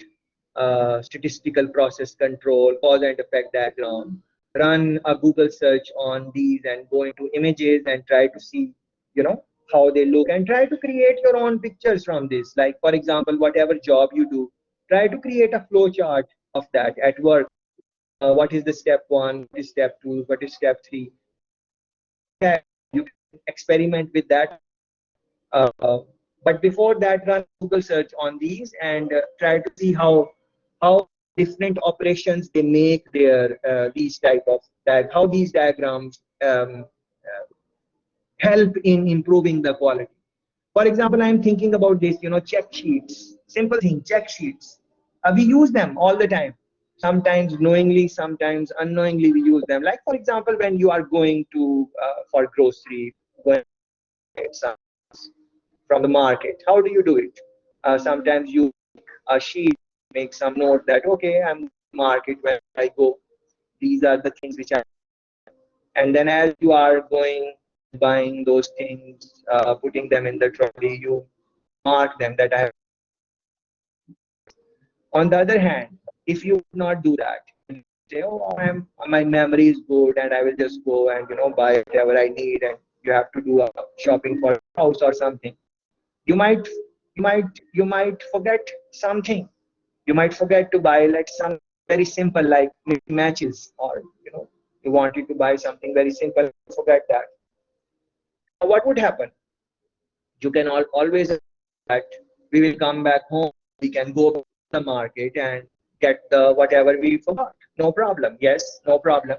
statistical process control, cause and effect diagram. Run a Google search on these and go into images and try to see, how they look, and try to create your own pictures from this. Like for example, whatever job you do, try to create a flow chart of that at work. What is the step one? What is step two? What is step three? You can experiment with that. Uh, but before that, run Google search on these and try to see how different operations they make their these type of how these diagrams help in improving the quality. For example, I'm thinking about this, check sheets. Simple thing, check sheets. We use them all the time. Sometimes knowingly, sometimes unknowingly, we use them. Like for example, when you are going to for grocery, going to get some from the market, how do you do it? Sometimes you a sheet, make some note that okay, I'm in the market when I go. These are the things which I, and then as you are going buying those things, putting them in the trolley, you mark them that I have. On the other hand, if you not do that, say, oh, my memory is good and I will just go and buy whatever I need, and you have to do a shopping for a house or something. You might forget something. You might forget to buy like some very simple like matches, or you wanted to buy something very simple, forget that. What would happen? You can always that we will come back home, we can go to the market and get the whatever we forgot. No problem. Yes, no problem.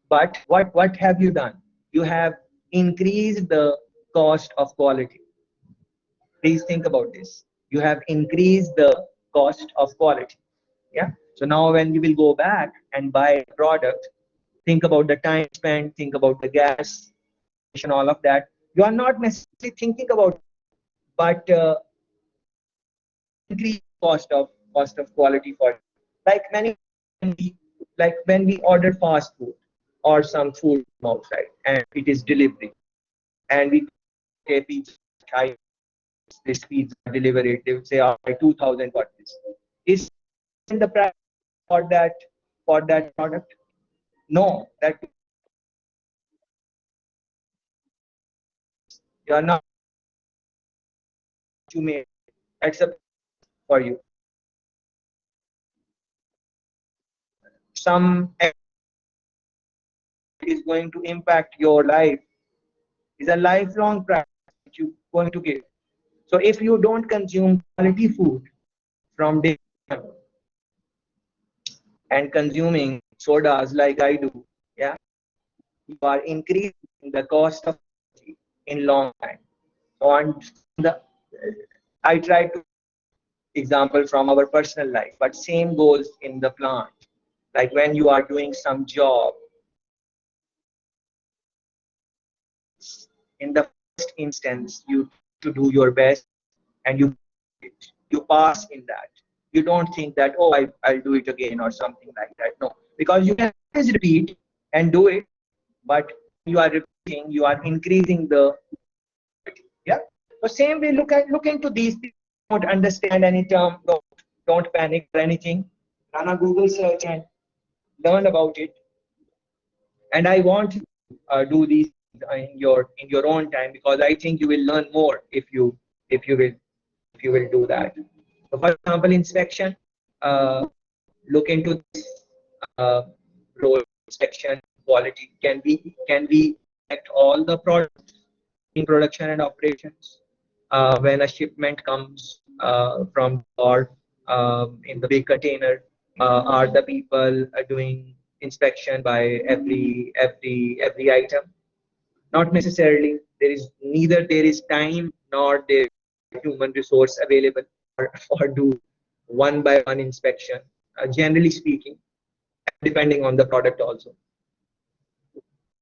But what have you done? You have increased the cost of quality. Please think about this. You have increased the cost of quality. Yeah. So now when you will go back and buy a product, think about the time spent, think about the gas, and all of that. You are not necessarily thinking about, but increase cost of quality for, like many, like when we order fast food or some food from outside and it is delivery, and we pay pizza, this pizza delivery, they would say, all right, 2,000 for this. Is in the price for that product? No, that You are not to make. That's a for you. Some is going to impact your life is a lifelong practice that you're going to give. So if you don't consume quality food from day one and consuming sodas like I do, yeah, you are increasing the cost of in long time. So on the I try to example from our personal life, but same goes in the plant. Like when you are doing some job, in the first instance, you to do your best and you pass in that. You don't think that, oh, I'll do it again or something like that. No, because you can always repeat and do it, but you are repeating, you are increasing the, yeah. So same way, look into these things. Don't understand any term, don't panic or anything. Run a Google search and learn about it. And I want to do these in your own time, because I think you will learn more if you will if you will do that. So for example, inspection, uh, look into this uh, role. Inspection quality can be at all the products in production and operations. When a shipment comes from or in the big container, are the people doing inspection by every item? Not necessarily. There is time nor there is human resource available for do one by one inspection. Generally speaking, depending on the product also.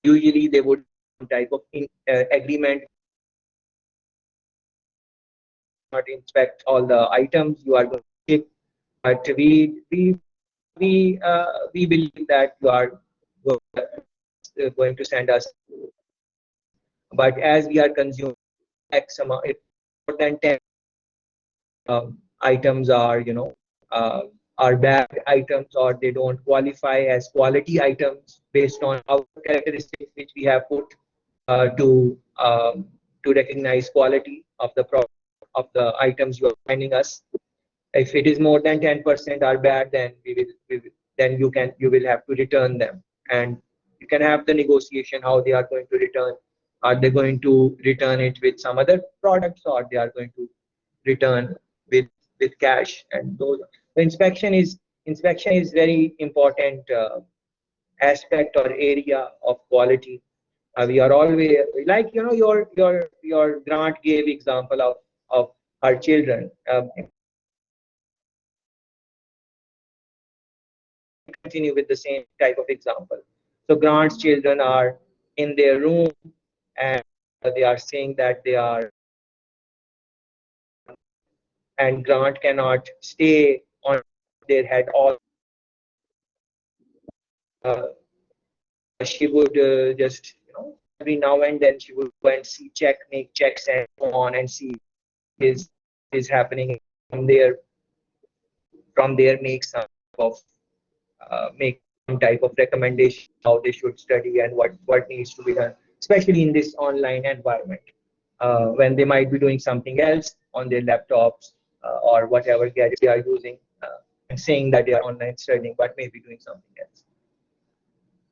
Usually they would some type of agreement, not inspect all the items you are going to ship, but we believe that you are going to send us. But as we are consuming X amount, if more than 10 items are, are bad items, or they don't qualify as quality items based on our characteristics which we have put to recognize quality of the product of the items you are finding us. If it is more than 10% are bad, then then you will have to return them, and you can have the negotiation how they are going to return. Are they going to return it with some other products, or they are going to return with cash? And those, the inspection is very important aspect or area of quality. We are always like, your grant gave example of her children. Continue with the same type of example. So grant's children are in their room, and they are saying that they are, and grant cannot stay on their head all. Uh, she would just, every now and then she would go and make checks and so on, and see is happening from there make some of make some type of recommendation how they should study and what needs to be done, especially in this online environment, when they might be doing something else on their laptops or whatever gadget they are using, and saying that they are online studying, but maybe doing something else.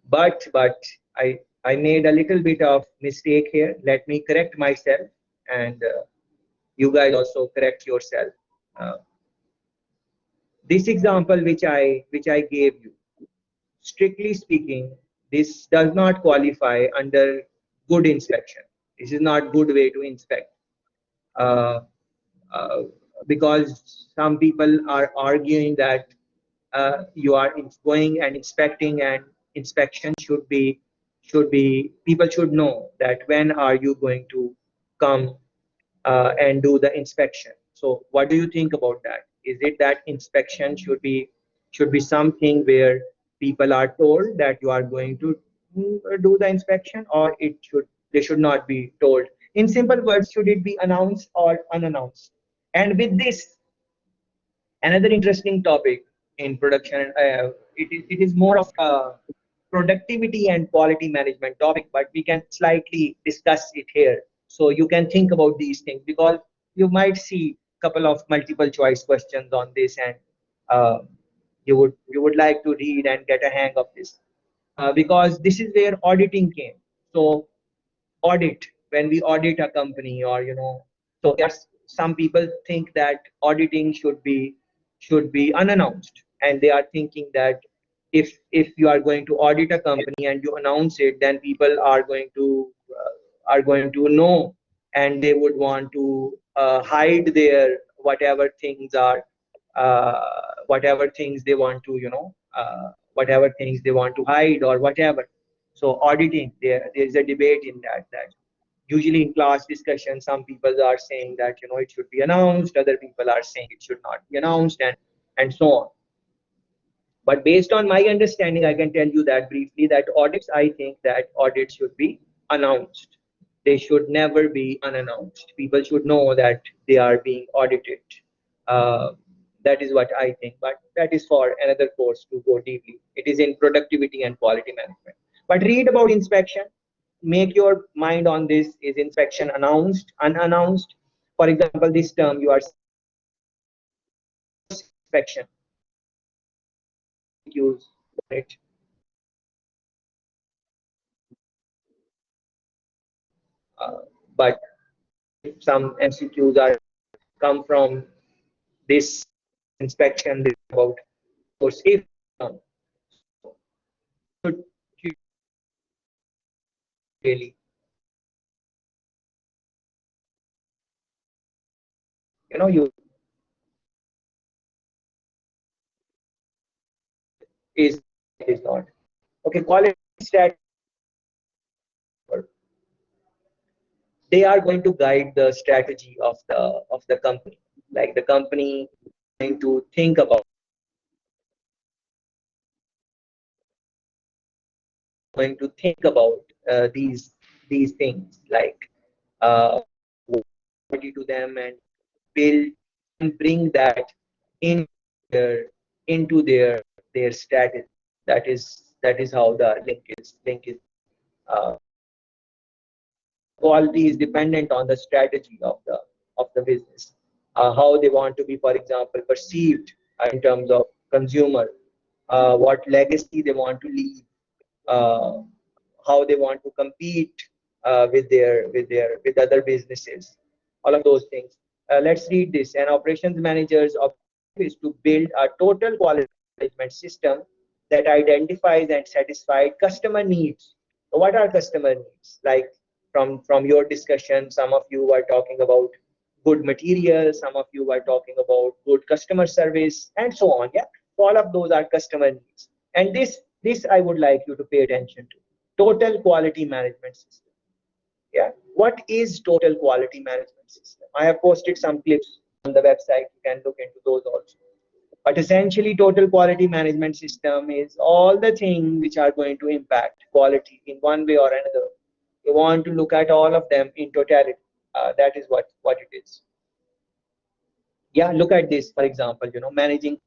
But I made a little bit of mistake here. Let me correct myself, and you guys also correct yourself. Uh, this example which I gave you, strictly speaking, this does not qualify under good inspection. This is not good way to inspect, uh, uh, because some people are arguing that you are going and inspecting, and inspection should be people should know that when are you going to come and do the inspection. So what do you think about that? Is it that inspection should be something where people are told that you are going to do the inspection, or they should not be told? In simple words, should it be announced or unannounced? And with this, another interesting topic in production, it is more of a productivity and quality management topic, but we can slightly discuss it here. So you can think about these things, because you might see a couple of multiple choice questions on this, and uh, you would like to read and get a hang of this, because this is where auditing came. So audit, when we audit a company, or so there's some people think that auditing should be unannounced, and they are thinking that if you are going to audit a company and you announce it, then people are going to know, and they would want to hide their whatever things they want to whatever things they want to hide, or whatever. So auditing, there is a debate in that usually in class discussion, some people are saying that it should be announced, other people are saying it should not be announced, and so on. But based on my understanding, I can tell you that briefly, that audits, I think that audits should be announced. They should never be unannounced. People should know that they are being audited. Uh, that is what I think, but that is for another course to go deeply. It is in productivity and quality management. But read about inspection. Make your mind on this. Is inspection announced, unannounced? For example, this term you are inspection. Use it. Uh, but some MCQs are come from this inspection, this about course. If should you really, you is not okay. Quality strategy, they are going to guide the strategy of the company. Like the company going to think about these things, like to them, and build and bring that in their into their strategy. That is how the link is. Uh, Quality is dependent on the strategy of the business, how they want to be, for example, perceived in terms of consumer, what legacy they want to leave, uh, how they want to compete with other businesses, all of those things. Let's read this. An operations manager's objective is to build a total quality management system that identifies and satisfies customer needs. So what are customer needs? Like from your discussion, some of you were talking about good material, some of you were talking about good customer service, and so on. Yeah, all of those are customer needs, and this I would like you to pay attention to. Total quality management system. Yeah, what is total quality management system? I have posted some clips on the website. You can look into those also. But essentially, total quality management system is all the things which are going to impact quality in one way or another. You want to look at all of them in totality. That is what it is. Yeah, look at this. For example, managing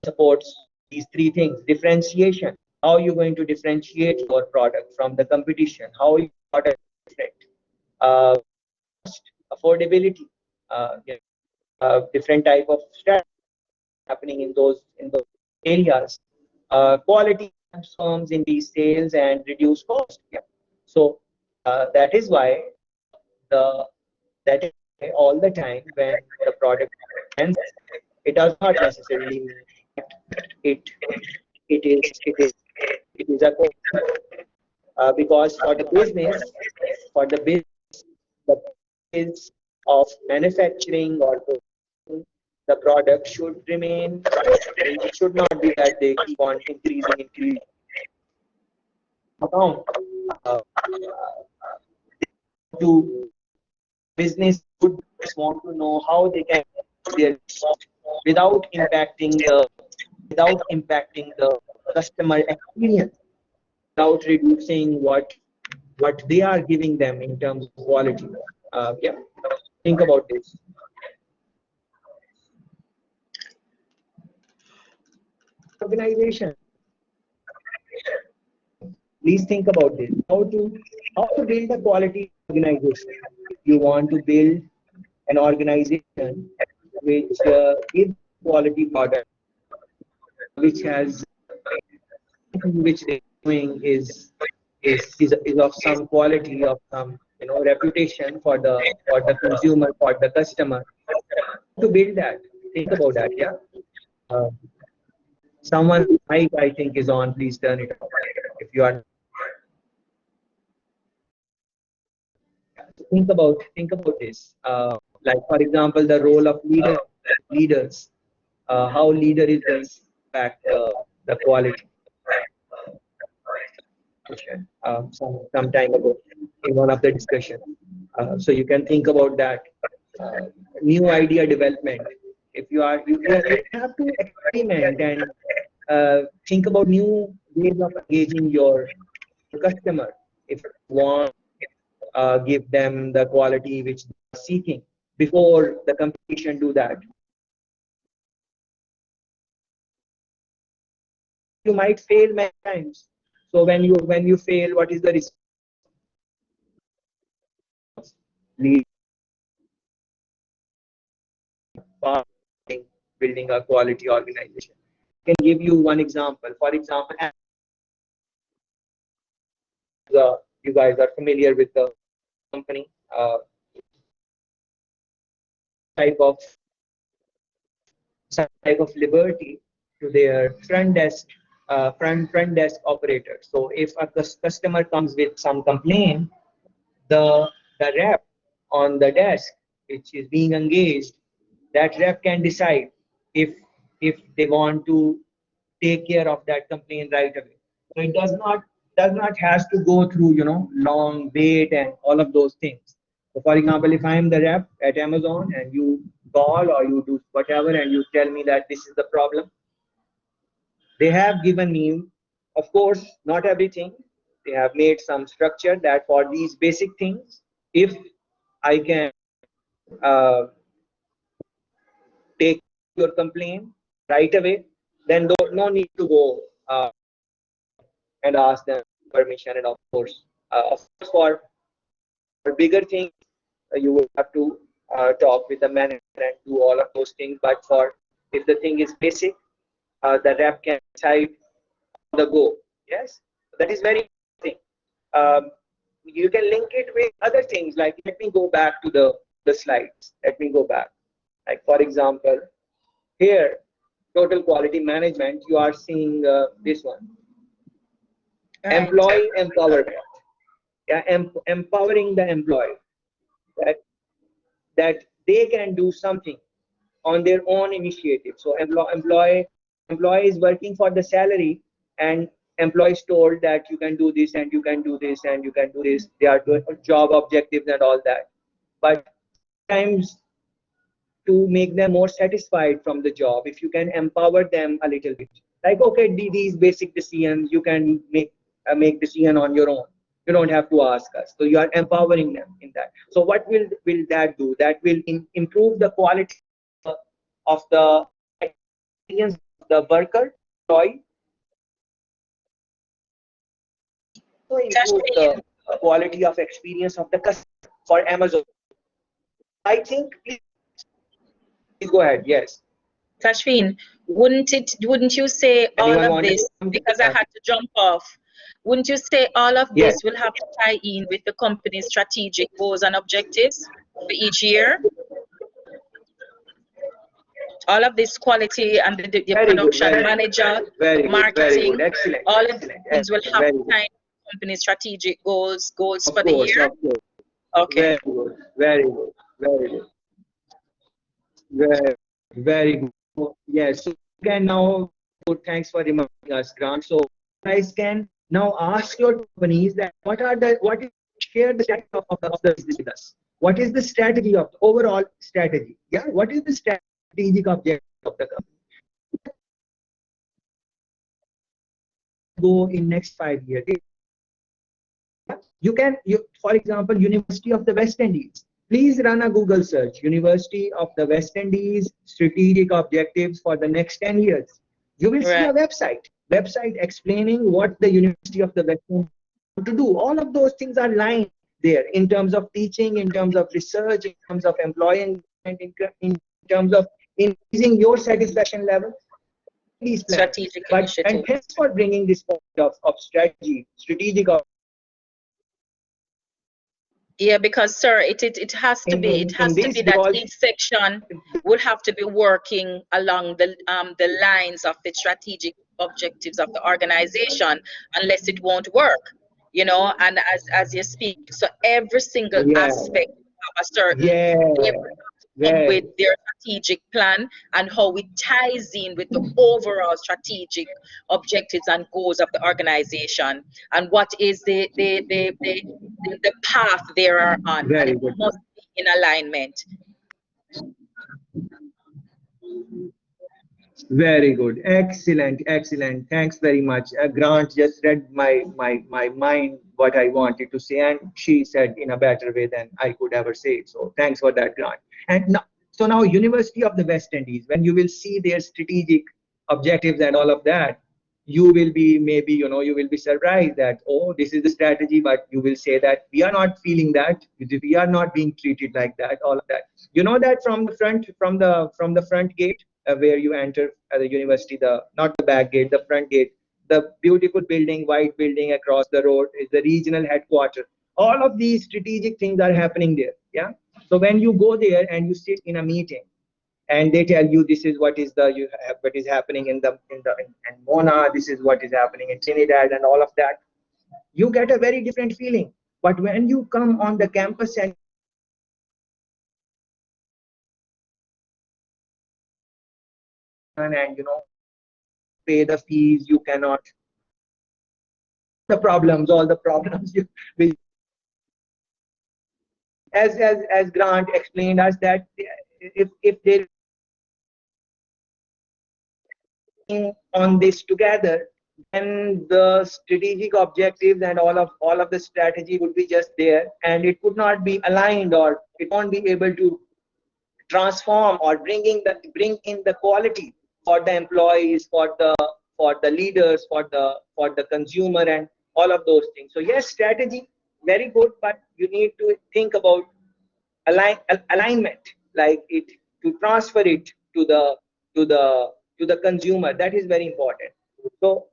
supports these three things. Differentiation. How are you going to differentiate your product from the competition? How your product is different? Cost, affordability, different type of strategy happening in those areas. Quality transforms in these sales and reduce cost. Yeah. So that is why the that is why all the time when the product ends, it does not necessarily mean it it is a because for the business the is of manufacturing or producing the product should remain constant. It should not be that they keep on increasing amount. Uh, to business would just want to know how they can their cost without impacting the customer experience, without reducing what they are giving them in terms of quality. Yeah, think about this. Organization. Please think about this. How to build a quality organization. You want to build an organization which gives quality product, which has which they're doing is of some quality, of some reputation for the consumer, for the customer. To build that, think about that. Yeah. Uh, Someone mic I think is on. Please turn it off if you are. Think about this. Like for example, the role of leaders. How leader is going to impact the quality. Some time ago in one of the discussion. So you can think about that. New idea development. If you have to experiment and think about new ways of engaging your customer. If you want give them the quality which they are seeking before the competition do that. You might fail many times. So when you fail, what is the response? Building a quality organization. I can give you one example. For example, you guys are familiar with the company some type of liberty to their front desk operator. So if a customer comes with some complaint, the rep on the desk which is being engaged, that rep can decide if they want to take care of that complaint right away. So it does not has to go through long wait and all of those things. So for example, if I am the rep at Amazon and you call or you do whatever and you tell me that this is the problem, they have given me, of course, not everything. They have made some structure that for these basic things, if I can take your complaint right away, then no need to go and ask them permission. And of course, for bigger things, you will have to talk with the manager and do all of those things. But if the thing is basic, the rep can decide on the go. Yes, that is very interesting. You can link it with other things. Like, let me go back to the slides. Let me go back. Like for example, here, total quality management. You are seeing this one. Right. Employee empowerment. Yeah, empowering the employee that they can do something on their own initiative. So employee is working for the salary, and employees told that you can do this and you can do this and you can do this. They are doing job objectives and all that. But sometimes to make them more satisfied from the job, if you can empower them a little bit, like, okay, these basic decisions you can make decision on your own. You don't have to ask us. So you are empowering them in that. So what will that do? That will improve the quality of the experience of the worker, employee. So improve the quality of experience of the customer for Amazon. I think. Please go ahead. Yes. Tashfeen, wouldn't you say all of this, because I had to jump off, wouldn't you say all of this will have to tie in with the company's strategic goals and objectives for each year? All of this quality and the production manager, marketing, excellent, all of these will have to tie in with the company's strategic goals for the year? Okay. Very good. Very good. Yes. So you can now. Thanks for reminding us, Grant. So you guys can now ask your companies that share the strategy of the business with us. What is the strategy of the overall strategy? Yeah. What is the strategic objective of the company? Go in next 5 years. For example, University of the West Indies. Please run a Google search, University of the West Indies strategic objectives for the next 10 years. You will see a website explaining what the University of the West Indies to do. All of those things are lined there in terms of teaching, in terms of research, in terms of employee engagement, in terms of increasing your satisfaction level. These plans. Strategic But and initiative. thanks for bringing this point of strategy, strategic. Yeah, because sir, it has to be In this, that because each section would have to be working along the lines of the strategic objectives of the organization, unless it won't work, you know. And as you speak, so every single yeah, aspect of a certain, yeah, they come with very, their strategic plan and how it ties in with the overall strategic objectives and goals of the organization, and what is the path they are on, and very it good. must be in alignment. Very good. Excellent. Excellent. Thanks very much. Grant just read my mind what I wanted to say, and she said in a better way than I could ever say it. So thanks for that, Grant. And now, so now University of the West Indies, when you will see their strategic objectives and all of that, you will be maybe, you will be surprised that, oh, this is the strategy, but you will say that we are not feeling that, we are not being treated like that, all of that. You know that from the front, from the front gate, where you enter at the university, the not the back gate, the front gate, the beautiful building, white building across the road is the regional headquarters. All of these strategic things are happening there. Yeah. So when you go there and you sit in a meeting, and they tell you this is what is happening in Mona, this is what is happening in Trinidad, and all of that, you get a very different feeling. But when you come on the campus and pay the fees, you cannot, all the problems you will, as Grant explained us, that if they're on this together, then the strategic objectives and all of the strategy would be just there, and it would not be aligned, or it won't be able to transform or bring in the quality for the employees, for the leaders, for the consumer, and all of those things. So yes, strategy very good, but you need to think about alignment, like it, to transfer it to the consumer. That is very important. So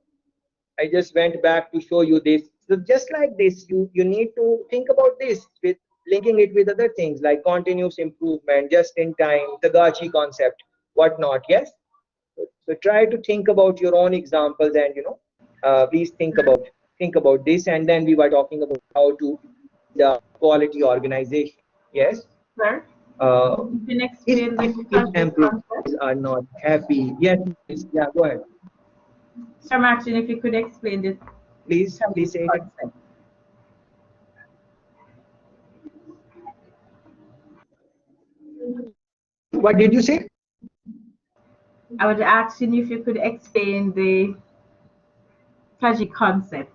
I just went back to show you this. So just like this, you need to think about this with linking it with other things like continuous improvement, just in time, Tagachi concept, whatnot. Yes. So try to think about your own examples, and please think about this. And then we were talking about how to the quality organization. Yes. Sir, you can If explain the if strategic concept. employees are not happy, yes, yeah, go ahead. Sir Martin, if you could explain the Please strategic say it. concept. What did you say? I was asking if you could explain the strategic concept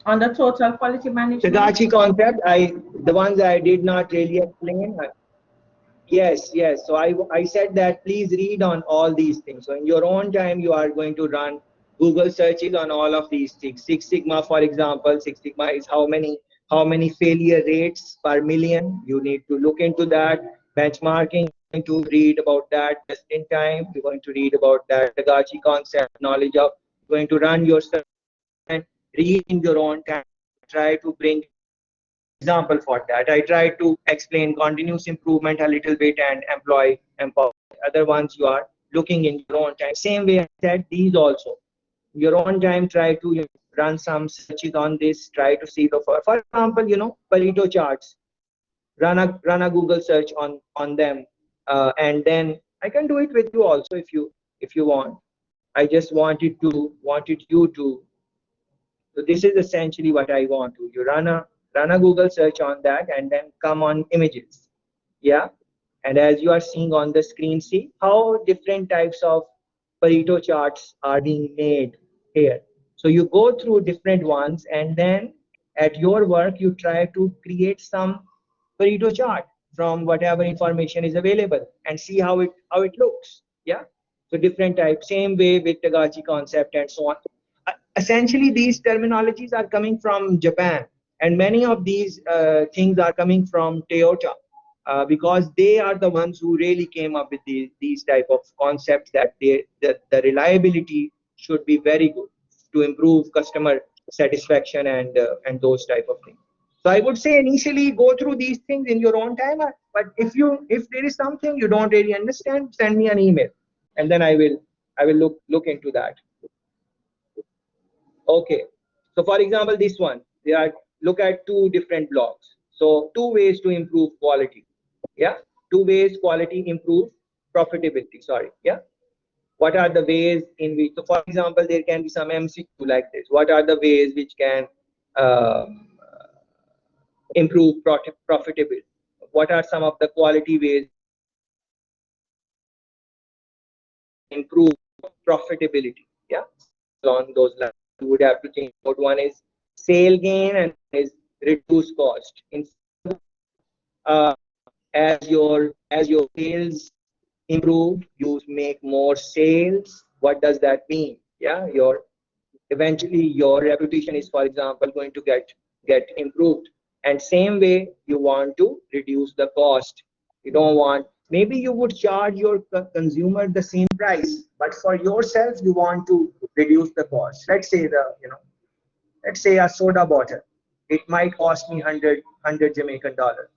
on the total quality management. Tagachi concept, the ones I did not really explain. Yes, yes. So I said that please read on all these things. So in your own time, you are going to run Google searches on all of these things. Six Sigma, for example, Six Sigma is how many failure rates per million. You need to look into that. Benchmarking, you're going to read about that. Just in time, you're going to read about that. Tagachi concept, knowledge of, going to run your search and read in your own time. Try to bring example for that. I try to explain continuous improvement a little bit and employee empowerment. Other ones you are looking in your own time. Same way I said these also. Your own time, try to run some searches on this. Try to see for example, Pareto charts. Run a Google search on them, and then I can do it with you also if you want. I just wanted you to. So this is essentially what I want to. You run a Google search on that, and then come on images. Yeah. And as you are seeing on the screen, see how different types of Pareto charts are being made here. So you go through different ones, and then at your work, you try to create some Pareto chart from whatever information is available, and see how it looks. Yeah. So different types, same way with Tagachi concept and so on. essentially these terminologies are coming from Japan, and many of these things are coming from Toyota, because they are the ones who really came up with these type of concepts, that the reliability should be very good to improve customer satisfaction and those type of things. So I would say initially go through these things in your own time, but if there is something you don't really understand, send me an email, and then I will look into that. Okay, so for example, this one, they are look at two different blocks. So two ways to improve quality. Yeah, two ways quality improve profitability. Sorry. Yeah, what are the ways in which? So for example, there can be some MCQ like this. What are the ways which can uh, improve profitability? What are some of the quality ways improve profitability? Yeah, along those lines, you would have to think about one is sale gain and one is reduce cost. In uh, as your sales improve, you make more sales. What does that mean? Yeah, your eventually your reputation is, for example, going to get improved. And same way, you want to reduce the cost. You don't want, maybe you would charge your consumer the same price, but for yourself you want to reduce the cost. Let's say let's say a soda bottle, it might cost me 100 Jamaican dollars,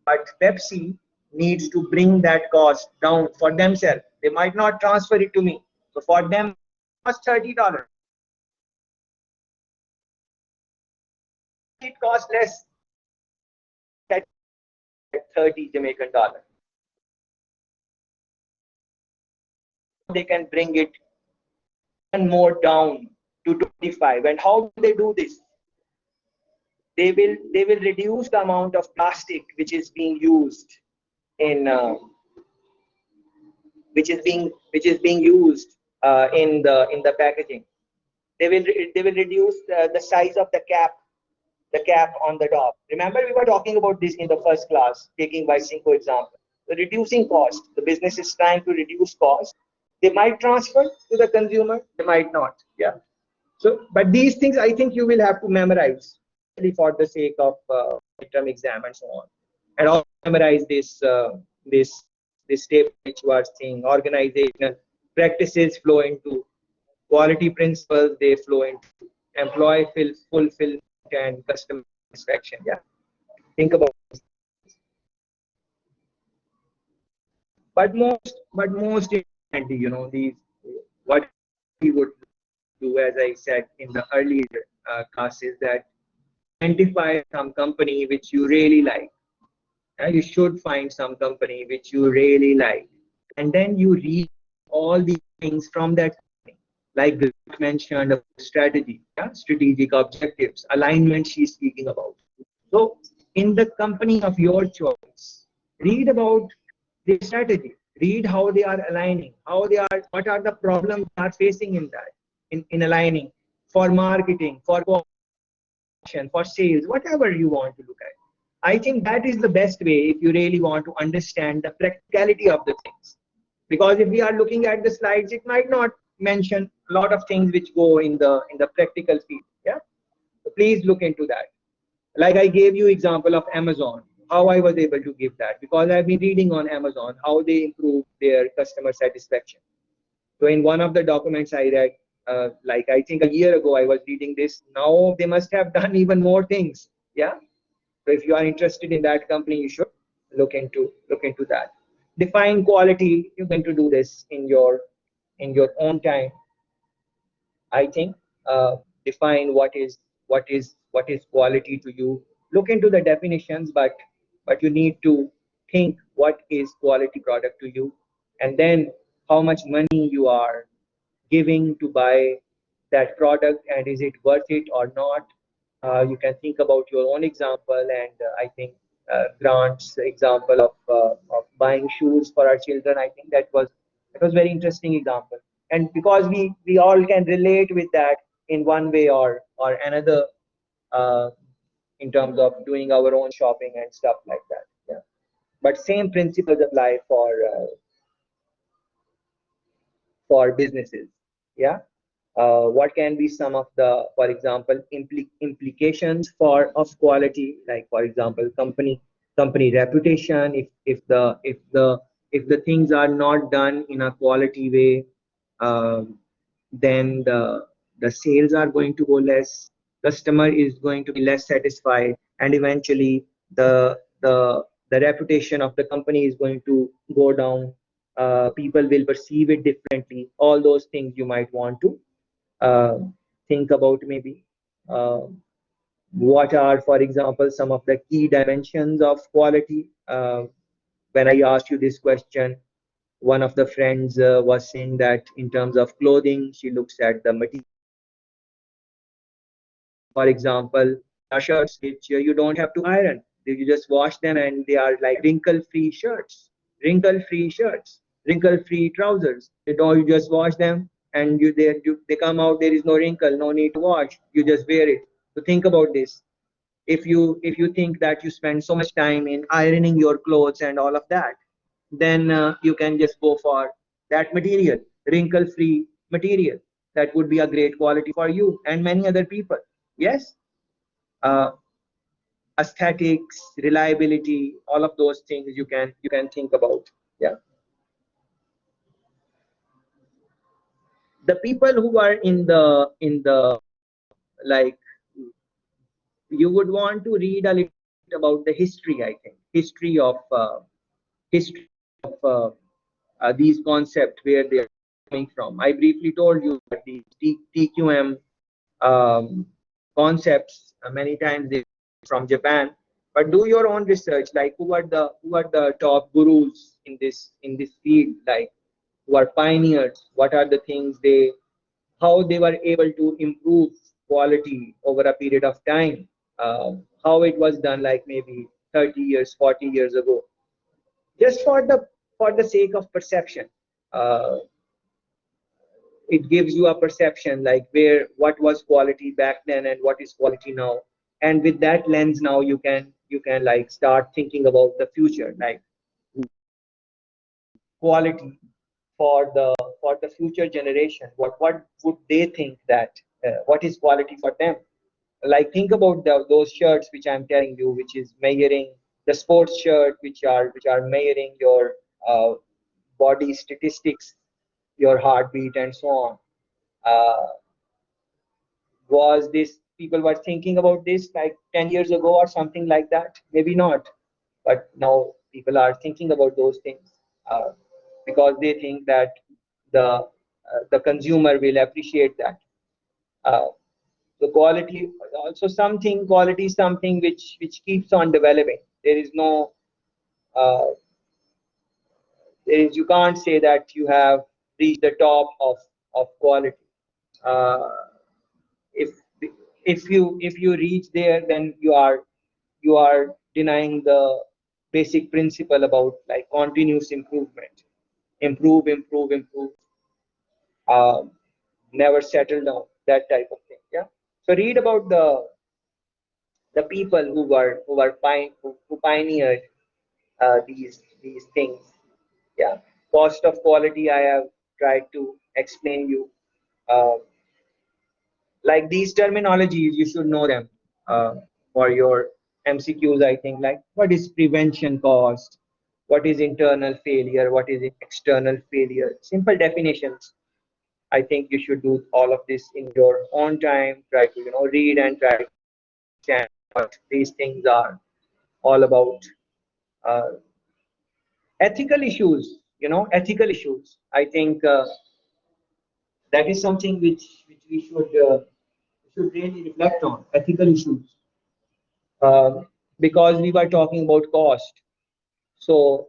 but Pepsi needs to bring that cost down for themselves. They might not transfer it to me, so for them it costs $30. It costs less at 30 Jamaican dollars. They can bring it even more down to 25. And how do they do this? They will reduce the amount of plastic which is being used in which is being used in the packaging. They will reduce the size of the cap on the top. Remember, we were talking about this in the first class, taking by Cinco example. The reducing cost. The business is trying to reduce cost. They might transfer to the consumer, they might not. Yeah. So, but these things I think you will have to memorize, especially for the sake of midterm exam and so on. And also memorize this table which you are seeing. Organizational practices flow into quality principles. They flow into employee fulfillment and customer satisfaction. Yeah, think about this. But most importantly, these what we would do, as I said in the earlier classes, that identify some company which you really like. You should find some company which you really like, and then you read all these things from that company, like Grant mentioned about strategy, yeah? Strategic objectives, alignment she's speaking about. So in the company of your choice, read about the strategy, read how they are aligning, what are the problems they are facing in that, in aligning, for marketing, for for sales, whatever you want to look at. I think that is the best way if you really want to understand the practicality of the things. Because if we are looking at the slides, it might not mention a lot of things which go in the practical field. Yeah. So please look into that. Like I gave you example of Amazon, how I was able to give that, because I've been reading on Amazon how they improve their customer satisfaction. So in one of the documents I read, like I think a year ago I was reading this. Now they must have done even more things. Yeah. So if you are interested in that company, you should look into that. Define quality. You're going to do this in your own time. I think define what is quality to you. Look into the definitions, but you need to think what is quality product to you, and then how much money you are giving to buy that product, and is it worth it or not. You can think about your own example, and I think Grant's example of buying shoes for our children, I think that was very interesting example. And because we all can relate with that in one way or another, uh, in terms of doing our own shopping and stuff like that. Yeah. But same principles apply for businesses. Yeah. What can be some of the, for example, implications of quality, like for example, company reputation. If the things are not done in a quality way, then the sales are going to go less, customer is going to be less satisfied, and eventually the reputation of the company is going to go down. People will perceive it differently. All those things you might want to uh, think about maybe. Uh, what are, for example, some of the key dimensions of quality? When I asked you this question, one of the friends was saying that in terms of clothing, she looks at the material. For example, there are shirts which you don't have to iron. You just wash them and they are like wrinkle-free shirts, wrinkle-free shirts, wrinkle-free trousers. You just wash them and they come out. There is no wrinkle, no need to wash. You just wear it. So think about this. If you think that you spend so much time in ironing your clothes and all of that, then you can just go for that material, wrinkle-free material. That would be a great quality for you and many other people. Yes, uh, aesthetics, reliability, all of those things you can think about. Yeah, the people who are in the like, you would want to read a little bit about the history. I think history of these concepts, where they are coming from. I briefly told you that the TQM concepts many times they from Japan, but do your own research. Like who are the top gurus in this field? Like who are pioneers? What are the things how they were able to improve quality over a period of time? How it was done, like maybe 30 years, 40 years ago, just for the sake of perception. Uh, it gives you a perception, like what was quality back then and what is quality now, and with that lens now you can like start thinking about the future, like quality for the future generation. What would they think that what is quality for them? Like think about those shirts which I'm telling you, which is measuring the sports shirt, which are measuring your uh, body statistics, your heartbeat and so on. uh, was this People were thinking about this like 10 years ago or something like that? Maybe not, but now people are thinking about those things, because they think that the consumer will appreciate that. uh, the quality also something quality is something which keeps on developing. There is no uh, you can't say that you have reached the top of quality. uh, if if you reach there, then you are denying the basic principle about like continuous improvement. Improve, um, never settle down, that type of thing. Yeah, so read about the people who pioneered these things. Yeah, cost of quality I have tried to explain you. uh, like these terminologies, you should know them for your MCQs. I think, like, what is prevention cost, what is internal failure, what is external failure, simple definitions. I think you should do all of this in your own time. Try to read and try to understand what these things are all about. uh, Ethical issues, ethical issues, I think that is something which we should really reflect on. Ethical issues, because we were talking about cost. So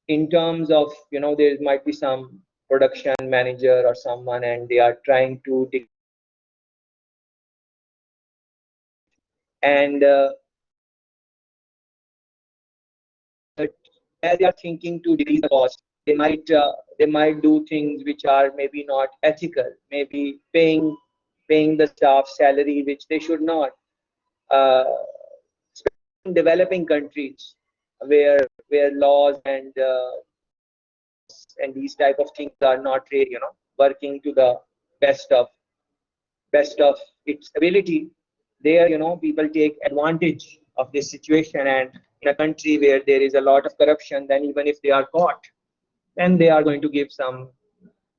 in terms of, there might be some production manager or someone, and they are trying to and as they are thinking to decrease the cost, they might do things which are maybe not ethical, maybe paying the staff salary which they should not. uh, Especially in developing countries, where laws and these type of things are not really working to the best of. best of its ability. There, people take advantage of this situation, and in a country where there is a lot of corruption, then even if they are caught, then they are going to give some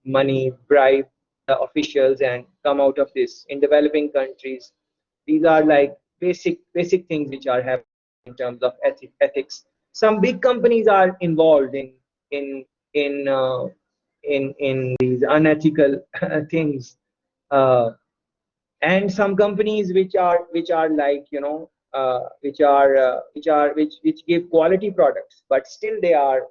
money, bribe the officials, and come out of this. In developing countries, these are like basic things which are happening in terms of ethics. Some big companies are involved in in uh, in these unethical things, uh, and some companies which are like, which give quality products, but still they are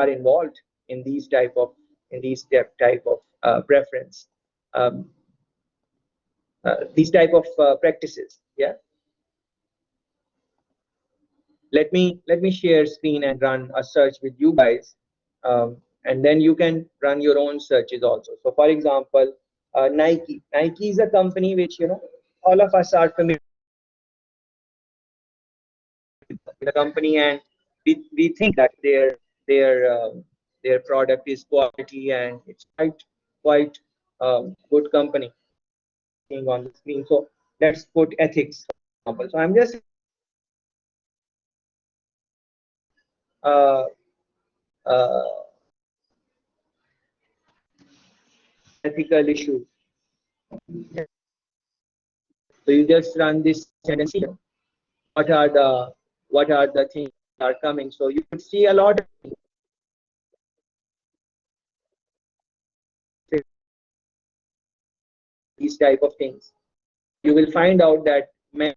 involved in these type of preference, um, these type of practices. Yeah, let me share screen and run a search with you guys, and then you can run your own searches also. So for example, Nike is a company which, all of us are familiar with the company, and we think that their product is quality, and it's quite good company on the screen. So let's put ethics, for example. So I'm just uh, uh, ethical issue. So you just run this and see what are the things that are coming. So you could see a lot of these type of things. You will find out that many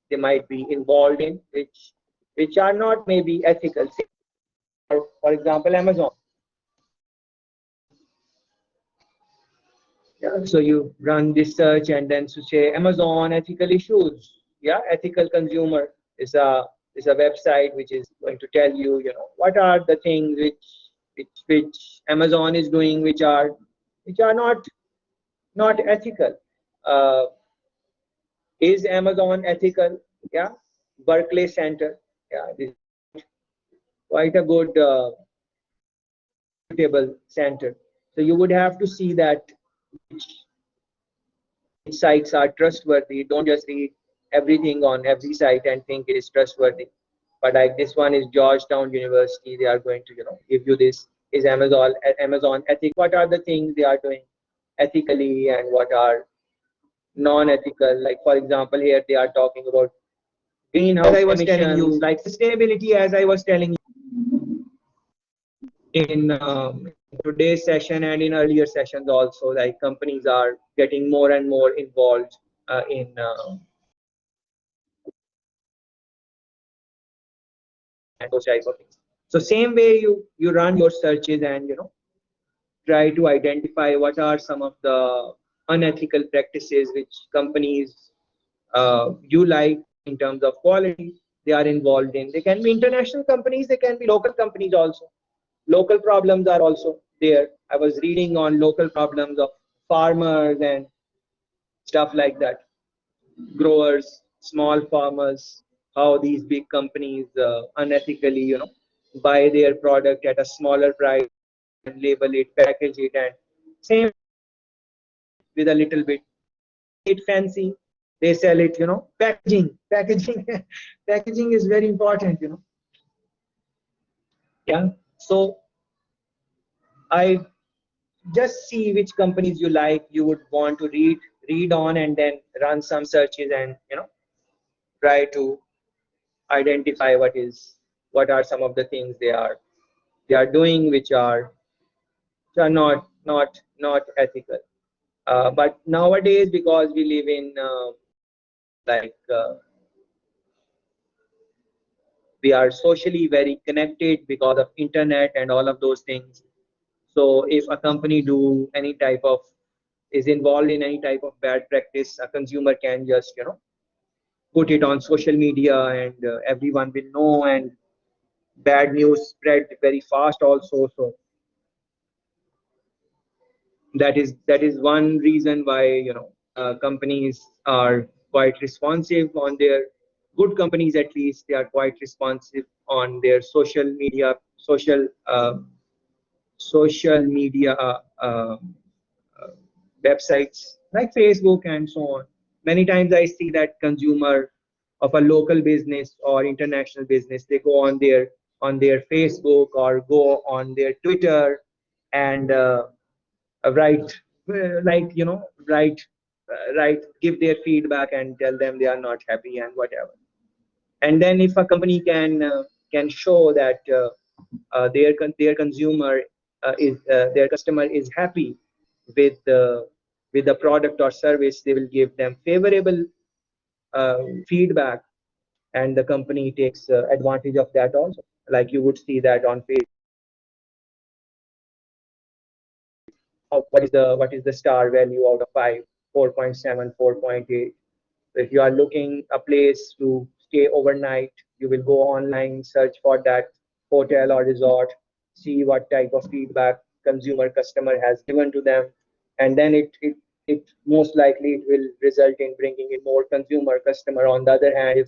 they might be involved in, which are not maybe ethical. For example, Amazon. Yeah, so you run this search and then to say Amazon ethical issues. Yeah, ethical consumer is a website which is going to tell you, what are the things which Amazon is doing, which are not ethical. Uh, is Amazon ethical? Yeah, Berkeley Center. Yeah, this is quite a good reputable center. So you would have to see that which sites are trustworthy. Don't just read everything on every site and think it is trustworthy. But like this one is Georgetown University. They are going to, give you this. Is Amazon ethical? What are the things they are doing ethically and what are non-ethical? Like for example, here they are talking about greenhouse emissions, like sustainability, as I was telling you in today's session and in earlier sessions also. Like companies are getting more and more involved in those type of things. So same way you run your searches and try to identify what are some of the unethical practices which companies you like in terms of quality they are involved in. They can be international companies, they can be local companies also. Local problems are also there. I was reading on local problems of farmers and stuff like that. Growers, small farmers, how these big companies unethically, buy their product at a smaller price and label it, package it, and same with a little bit it fancy. They sell it, packaging, packaging is very important, Yeah. So I just see which companies you like, you would want to read on, and then run some searches and try to identify what are some of the things they are doing which are not ethical. But nowadays, because we live in like we are socially very connected because of internet and all of those things. So if a company is involved in any type of bad practice, a consumer can just put it on social media, and everyone will know, and bad news spread very fast also. So that is one reason why companies are quite responsive on their good companies, at least they are quite responsive on their social media websites like Facebook and so on. Many times I see that consumer of a local business or international business, they go on their Facebook or go on their Twitter and write like write, give their feedback and tell them they are not happy and whatever. And then if a company can show that their consumer is their customer is happy with the product or service, they will give them favorable feedback, and the company takes advantage of that also. Like you would see that on Facebook, what is the star value out of 5? 4.7, 4.8. So if you are looking a place to stay overnight, you will go online, search for that hotel or resort, see what type of feedback customer has given to them, and then it most likely it will result in bringing in more customer. On the other hand,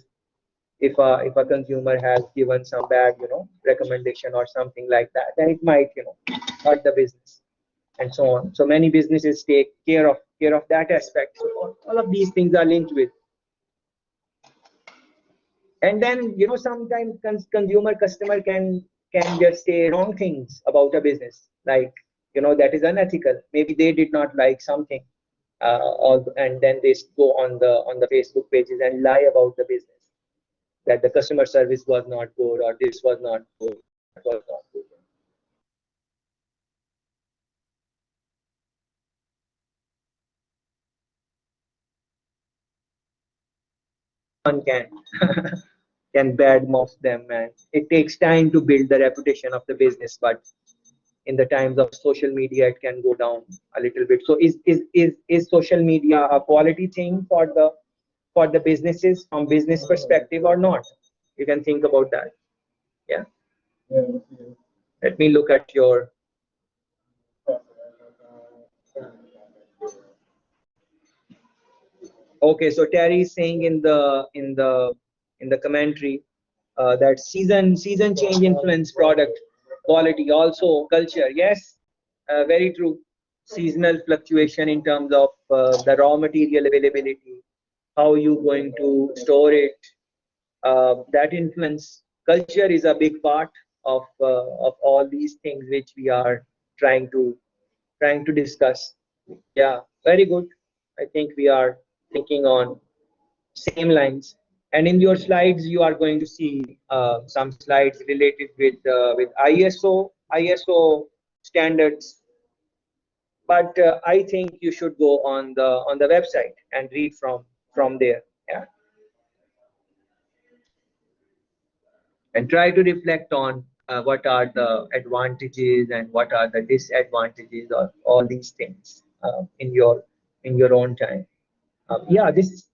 if a consumer has given some bad recommendation or something like that, then it might hurt the business and so on. So many businesses take care of that aspect. So all of these things are linked with. And then sometimes consumer customer can just say wrong things about a business, like that is unethical. Maybe they did not like something, and then they go on the Facebook pages and lie about the business, that the customer service was not good or this was not good, that was not good. One can badmouth them, and it takes time to build the reputation of the business, but in the times of social media it can go down a little bit. So is social media a quality thing for the businesses from business perspective or not? You can think about that. Yeah, let me look at your okay. So Terry is saying in the commentary that season change influence product quality, also culture. Yes, very true. Seasonal fluctuation in terms of the raw material availability, how you going to store it, that influence. Culture is a big part of all these things which we are trying to discuss. Yeah, very good. I think we are thinking on same lines. And in your slides, you are going to see some slides related with ISO standards. But I think you should go on the website and read from there. Yeah, and try to reflect on what are the advantages and what are the disadvantages of all these things in your own time. Yeah, this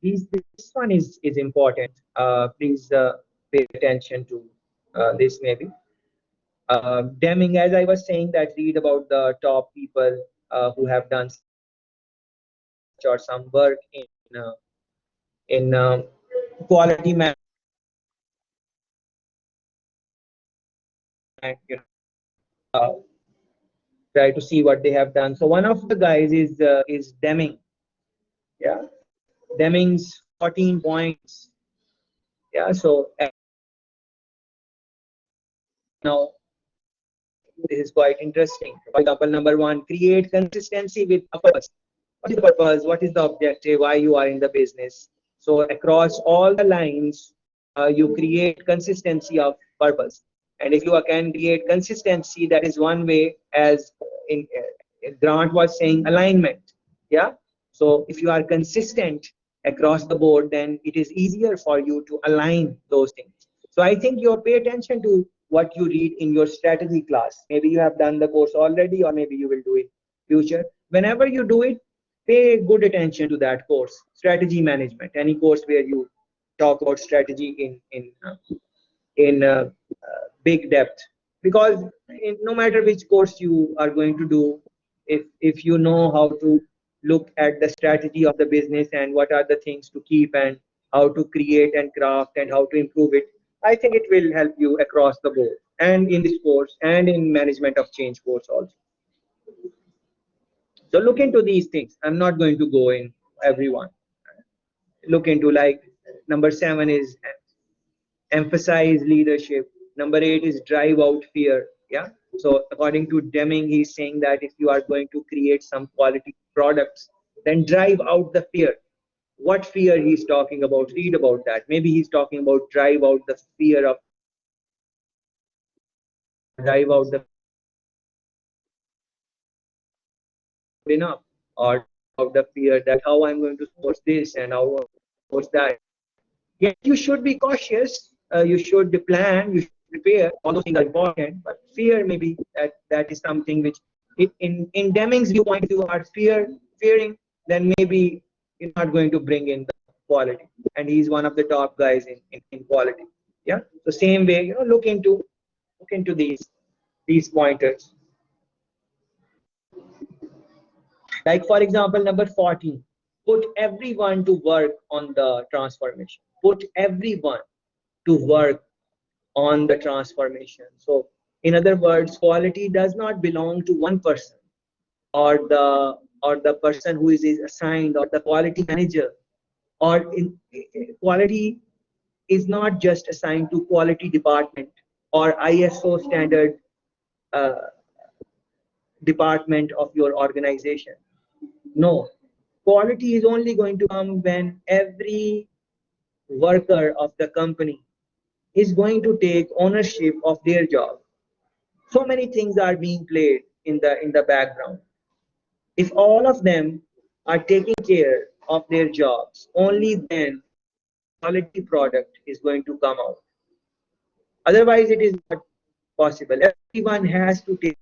one is important. Please pay attention to this maybe. Deming, as I was saying, that read about the top people who have done or some work in quality management. Uh, Try to see what they have done. So one of the guys is Deming. Yeah, Deming's 14 points. Yeah, so now this is quite interesting. For example, number one, create consistency with a purpose. What is the purpose? What is the objective? Why you are in the business? So across all the lines, you create consistency of purpose. And if you can create consistency, that is one way, as in Grant was saying, alignment. Yeah. So if you are consistent across the board, then it is easier for you to align those things. So I think you pay attention to what you read in your strategy class. Maybe you have done the course already, or maybe you will do it future. Whenever you do it, pay good attention to that course, strategy management. Any course where you talk about strategy in big depth, because no matter which course you are going to do, if you know how to look at the strategy of the business and what are the things to keep and how to create and craft and how to improve it, I think it will help you across the board, and in this course and in management of change course also. So look into these things. I'm not going to go in everyone. Look into, like, number 7 is emphasize leadership. Number 8 is drive out fear. Yeah. So according to Deming, he's saying that if you are going to create some quality products, then drive out the fear. What fear he's talking about? Read about that. Maybe he's talking about drive out the fear of, drive out the enough, or of the fear that how I'm going to source this and how I'm going to source that. Yes, you should be cautious. You should plan. You should prepare. All those things are important. But fear, maybe that is something which, in Deming's viewpoint, if you are fearing, then maybe you're not going to bring in the quality. And he's one of the top guys in quality. Yeah. So same way, look into these pointers. Like, for example, number 14, put everyone to work on the transformation. Put everyone to work on the transformation. So in other words, quality does not belong to one person, or the person who is assigned, or the quality manager, or quality is not just assigned to quality department or ISO standard uh, department of your organization. No, quality is only going to come when every worker of the company is going to take ownership of their job. So many things are being played in the background. If all of them are taking care of their jobs, only then quality product is going to come out. Otherwise, it is not possible. Everyone has to take.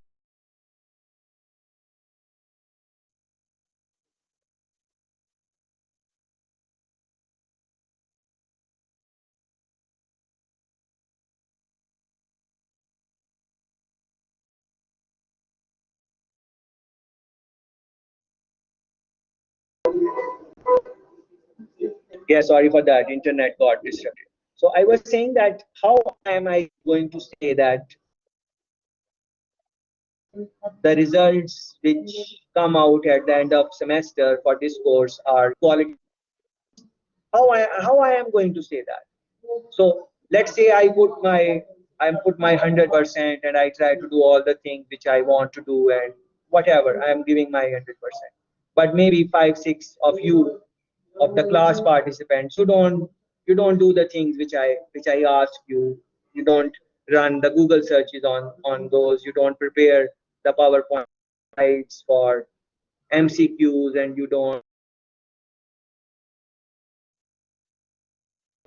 Yeah, sorry for that. Internet got disrupted. So I was saying that how am I going to say that the results which come out at the end of semester for this course are quality? How I am going to say that? So let's say I put my 100% and I try to do all the things which I want to do, and whatever I am giving my 100%. But maybe 5, 6 of you, of the class participants, you don't do the things which I ask you. You don't run the Google searches on those. You don't prepare the PowerPoint slides for MCQs, and you don't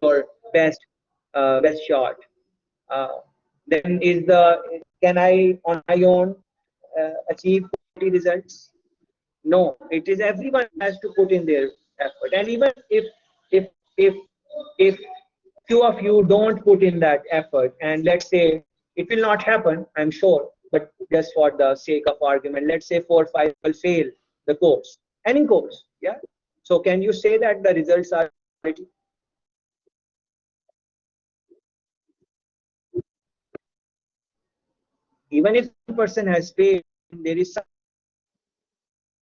your best shot. Uh, then can I on my own achieve quality results? No, it is everyone has to put in their effort. And even if if if few of you don't put in that effort, and let's say it will not happen, I'm sure, but just for the sake of argument, let's say 4 or 5 will fail the course, any course. Yeah. So can you say that the results are quality? Even if one person has failed, there is some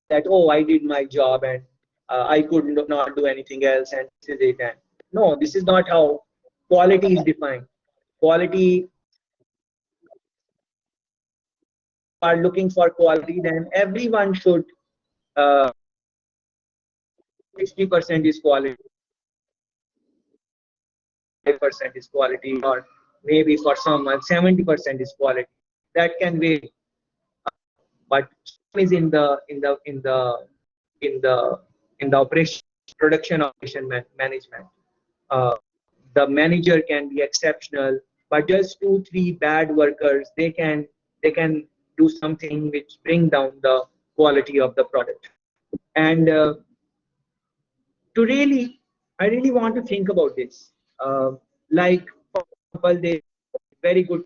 that, oh, I did my job, and I could not do anything else, and this is it. And no, this is not how quality is defined. Quality, are looking for quality, then everyone should 60% is quality, 5% is quality, or maybe for someone 70% is quality. That can vary, but is in the operation, production operation management. Uh, the manager can be exceptional, but just 2, 3 bad workers, they can do something which bring down the quality of the product. And to really, I really want to think about this. Like, for example, they very good,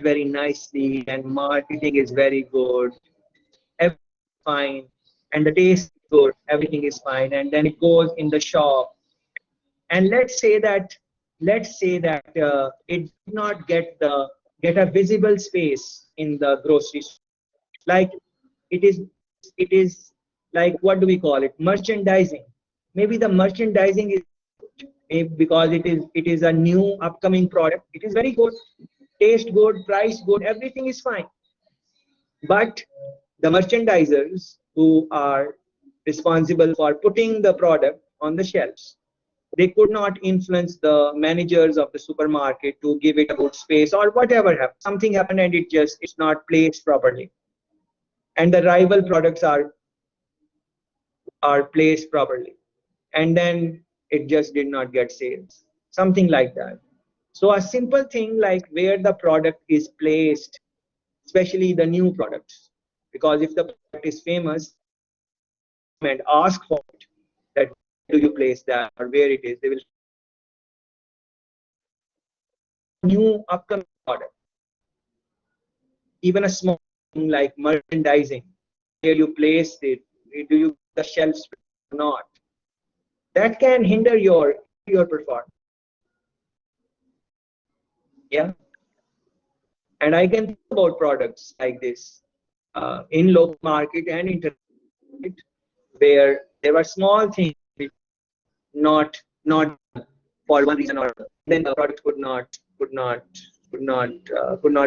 very nicely, and marketing is very good, everything fine, and the taste is good, everything is fine, and then it goes in the shop. And let's say that it did not get a visible space in the grocery store. like it is like, what do we call it, merchandising. Maybe the merchandising is because it is a new upcoming product, it is very good, taste good, price good, everything is fine. But the merchandisers who are responsible for putting the product on the shelves, they could not influence the managers of the supermarket to give it a good space or whatever happened. Something happened and it's not placed properly. And the rival products are placed properly. And then it just did not get sales. Something like that. So a simple thing like where the product is placed, especially the new products, because if the product is famous and ask for it, that do you place that or where it is, they will new upcoming product. Even a small thing like merchandising, where you place it, do you the shelves or not, that can hinder your performance. Yeah, and I can think about products like this in local market and international market, where there are small things which not for one reason or other, then the product could not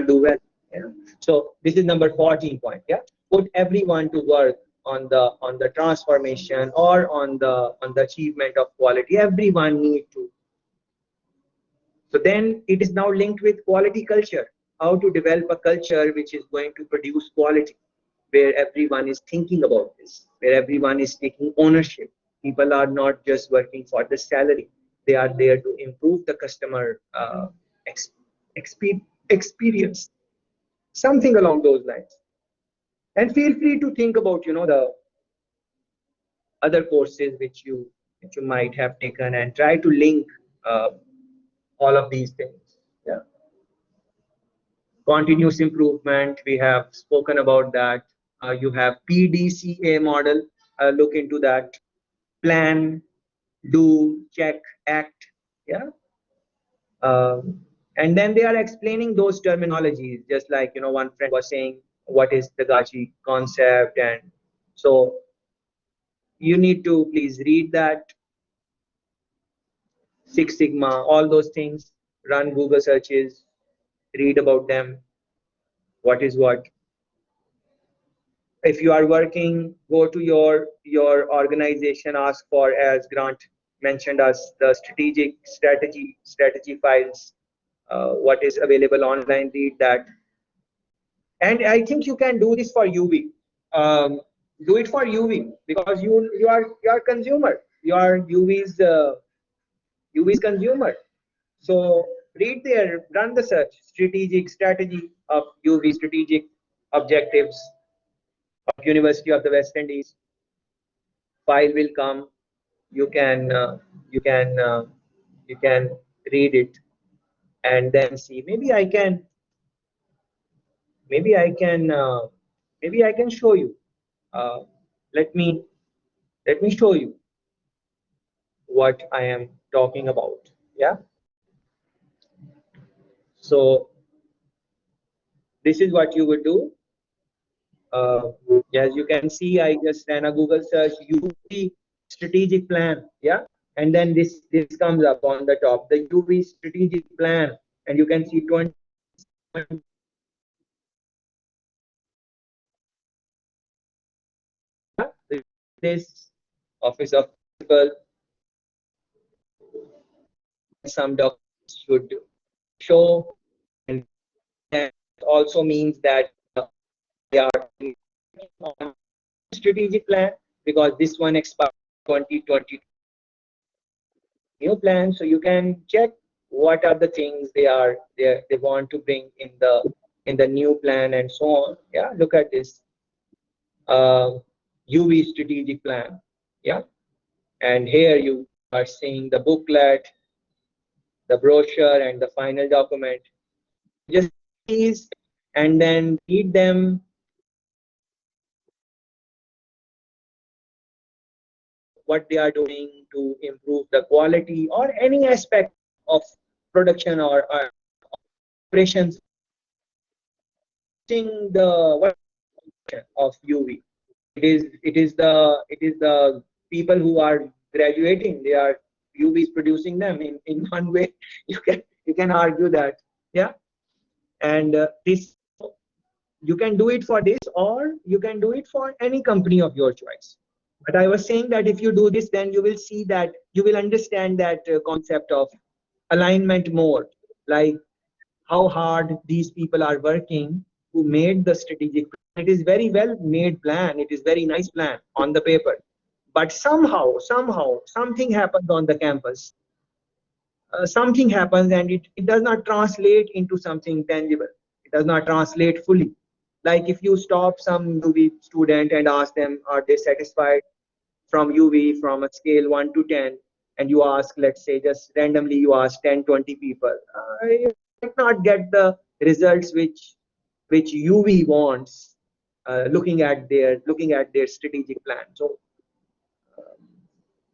do well. Yeah. So this is number 14 point. Yeah, put everyone to work on the transformation or on the achievement of quality. Everyone need to. So then it is now linked with quality culture. How to develop a culture which is going to produce quality, where everyone is thinking about this, where everyone is taking ownership. People are not just working for the salary. They are there to improve the customer experience. Something along those lines. And feel free to think about, the other courses which you might have taken and try to link all of these things. Yeah. Continuous improvement, we have spoken about that. You have PDCA model, look into that. Plan, do, check, act. Yeah. And then they are explaining those terminologies, just like, one friend was saying, what is the Gachi concept? And so you need to please read that. Six Sigma, all those things, run Google searches, read about them, what is what. If you are working, go to your organization, ask for, as Grant mentioned us, the strategy files, what is available online, read that. And I think you can do this for UV. Do it for UV because you are consumer. You are UV's consumer. So read there, run the search, strategy of UV, strategic objectives of University of the West Indies. File will come. You can read it and then see. Maybe I can show you. Let me show you what I am talking about. Yeah. So this is what you would do. As you can see, I just ran a Google search, UV strategic plan. Yeah. And then this comes up on the top, the UV strategic plan, and you can see 20. This office of principal, some documents should show, and that also means that they are on strategic plan because this one expires 2020 new plan. So you can check what are the things they want to bring in the new plan and so on. Yeah, look at this UV strategic plan. Yeah, and here you are seeing the booklet, the brochure, and the final document. Just these and then read them. What they are doing to improve the quality or any aspect of production or operations. The of UV. It is the people who are graduating. They are UV is producing them in one way. You can argue that, yeah. And this, you can do it for this, or you can do it for any company of your choice. But I was saying that if you do this, then you will see that you will understand that concept of alignment more, like how hard these people are working who made the strategic plan. It is very well made plan. It is very nice plan on the paper. But somehow, something happens on the campus. Something happens and it does not translate into something tangible. It does not translate fully. Like if you stop some UV student and ask them, are they satisfied from UV from a scale 1 to 10, and you ask, let's say, just randomly you ask 10, 20 people, you might not get the results which UV wants, looking at their strategic plan. So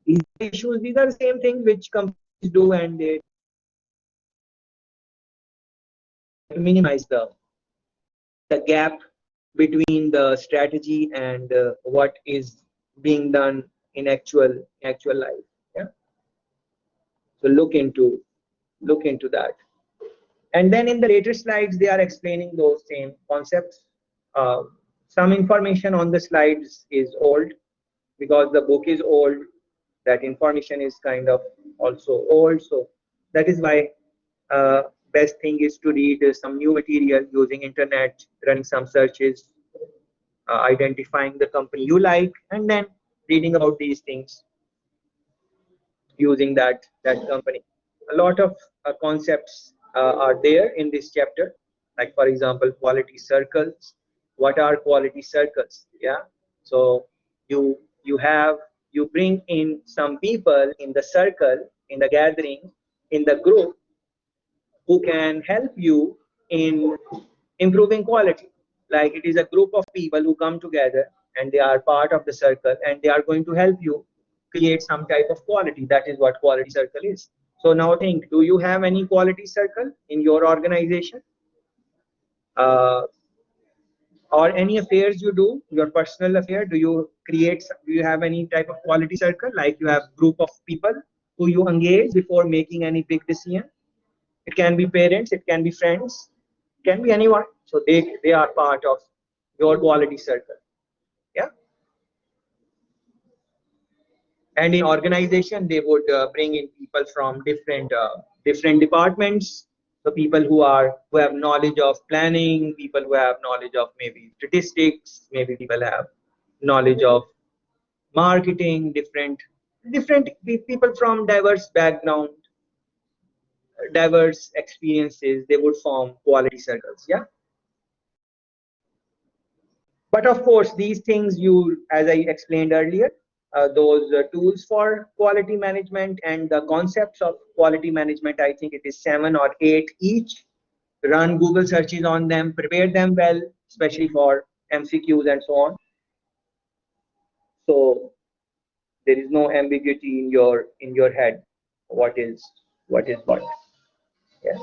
these issues, these are the same things which companies do, and they minimize the gap between the strategy and what is being done in actual life. Yeah. So look into that. And then in the later slides, they are explaining those same concepts. Uh, some information on the slides is old because the book is old. That information is kind of also old. So that is why uh, best thing is to read some new material using internet, running some searches, identifying the company you like, and then reading about these things using that company. A lot of concepts are there in this chapter, like for example, quality circles. What are quality circles? Yeah. So you bring in some people in the circle, in the gathering, in the group, who can help you in improving quality. Like it is a group of people who come together and they are part of the circle, and they are going to help you create some type of quality. That is what quality circle is. So now think, do you have any quality circle in your organization? Uh, or any affairs you do, your personal affair, do you have any type of quality circle, like you have group of people who you engage before making any big decision? It can be parents, it can be friends, it can be anyone. So they are part of your quality circle. Yeah. And in organization, they would bring in people from different departments. So people who have knowledge of planning, people who have knowledge of maybe statistics, maybe people have knowledge of marketing, different people from diverse background, diverse experiences. They would form quality circles. Yeah. But of course, these things, as I explained earlier, those tools for quality management and the concepts of quality management, I think it is 7 or 8 each. Run Google searches on them, prepare them well, especially for MCQs and so on. So there is no ambiguity in your head. What is what? Yeah.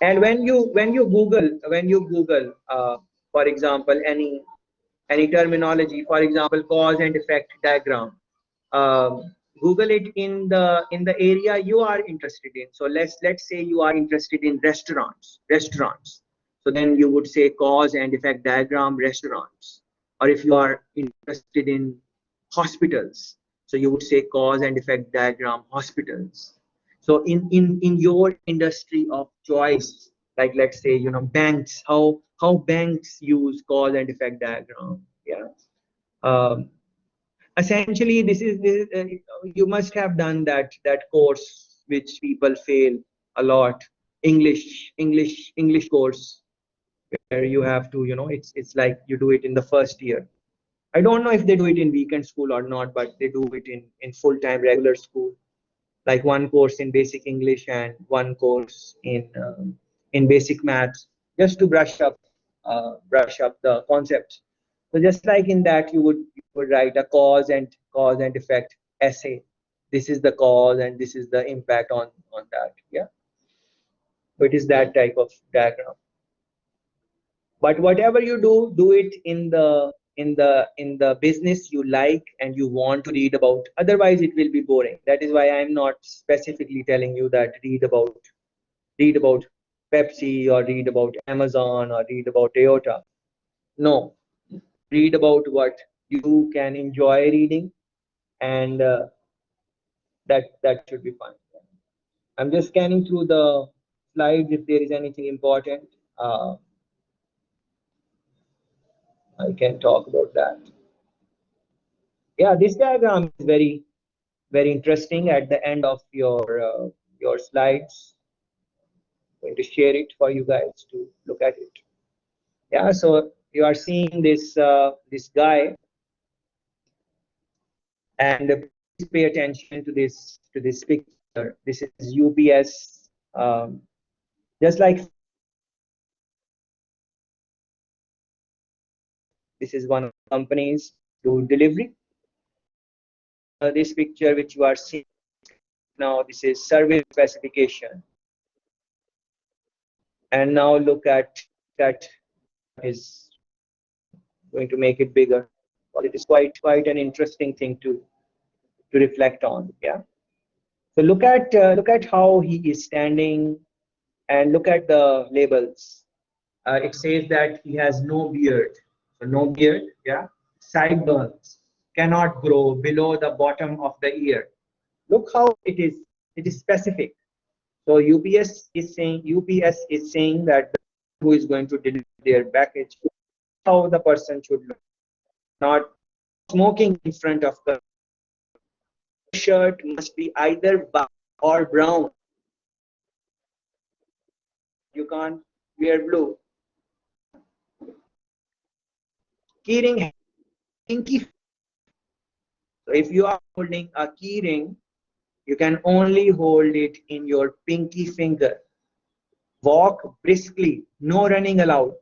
And when you Google, for example, any terminology, for example, cause and effect diagram, Google it in the area you are interested in. So let's say you are interested in restaurants. So then you would say cause and effect diagram restaurants. Or if you are interested in hospitals, so you would say cause and effect diagram hospitals. So in your industry of choice, like let's say, banks, how banks use cause and effect diagram. Yeah. um, Essentially, this is you must have done that course which people fail a lot, English course, where you have to, it's like you do it in the first year. I don't know if they do it in weekend school or not, but they do it in full-time regular school, like one course in basic English and one course in basic maths, just to brush up the concepts. So just like in that, you would write a cause and effect essay. This is the cause and this is the impact on that. Yeah. So it is that type of diagram. But whatever you do it in the business you like and you want to read about. Otherwise, it will be boring. That is why I'm not specifically telling you that read about Pepsi or read about Amazon or read about Toyota. No, read about what you can enjoy reading, and that should be fun. I'm just scanning through the slides if there is anything important. I can talk about that. Yeah, this diagram is very interesting. At the end of your slides, I'm going to share it for you guys to look at it. Yeah, so you are seeing this guy, and please pay attention to this picture. This is UPS. Just like this is one of the companies do delivery. This picture which you are seeing now, this is service specification. And now look at that is going to make it bigger. Well, it is quite an interesting thing to reflect on. Yeah. So look at how he is standing, and look at the labels. It says that he has no beard. So no beard. Yeah. Sideburns, cannot grow below the bottom of the ear. Look how it is specific. So UPS is saying that who is going to deliver their package, how the person should look. Not smoking in front of the shirt must be either black or brown. You can't wear blue. Keyring, pinky. So if you are holding a keyring, you can only hold it in your pinky finger. Walk briskly, no running allowed.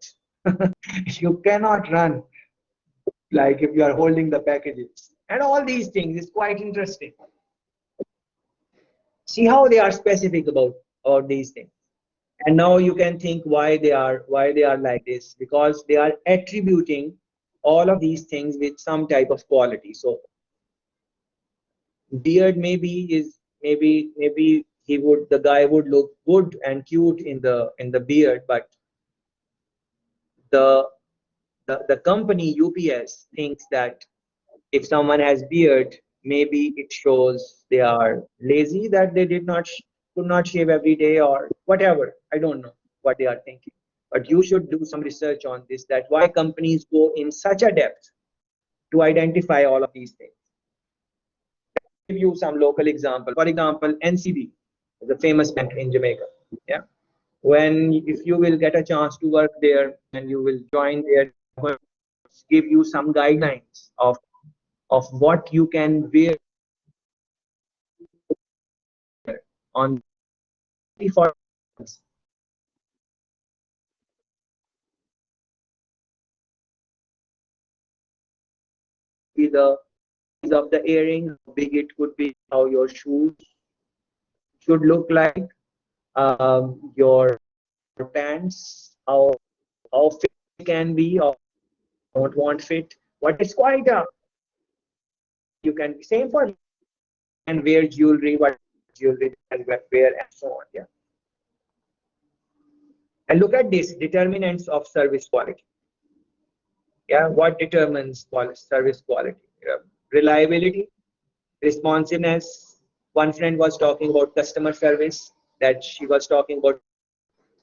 You cannot run like if you are holding the packages. And all these things is quite interesting. See how they are specific about these things. And now you can think why they are like this, because they are attributing all of these things with some type of quality. So beard maybe the guy would look good and cute in the beard, but the company UPS thinks that if someone has beard, maybe it shows they are lazy, that they could not shave every day or whatever. I don't know what they are thinking. But you should do some research on this, that why companies go in such a depth to identify all of these things. I'll give you some local example. For example, NCB is a famous bank in Jamaica. Yeah. If you will get a chance to work there and you will join there, give you some guidelines of what you can wear on for be the size of the earring, how big it could be, how your shoes should look like, your pants, how fit it can be, or don't want fit. But it's quite a you can same for and wear jewelry, what jewelry and wear and so on. Yeah. And look at this determinants of service quality. Yeah, what determines service quality? Reliability, responsiveness. One friend was talking about customer service, that she was talking about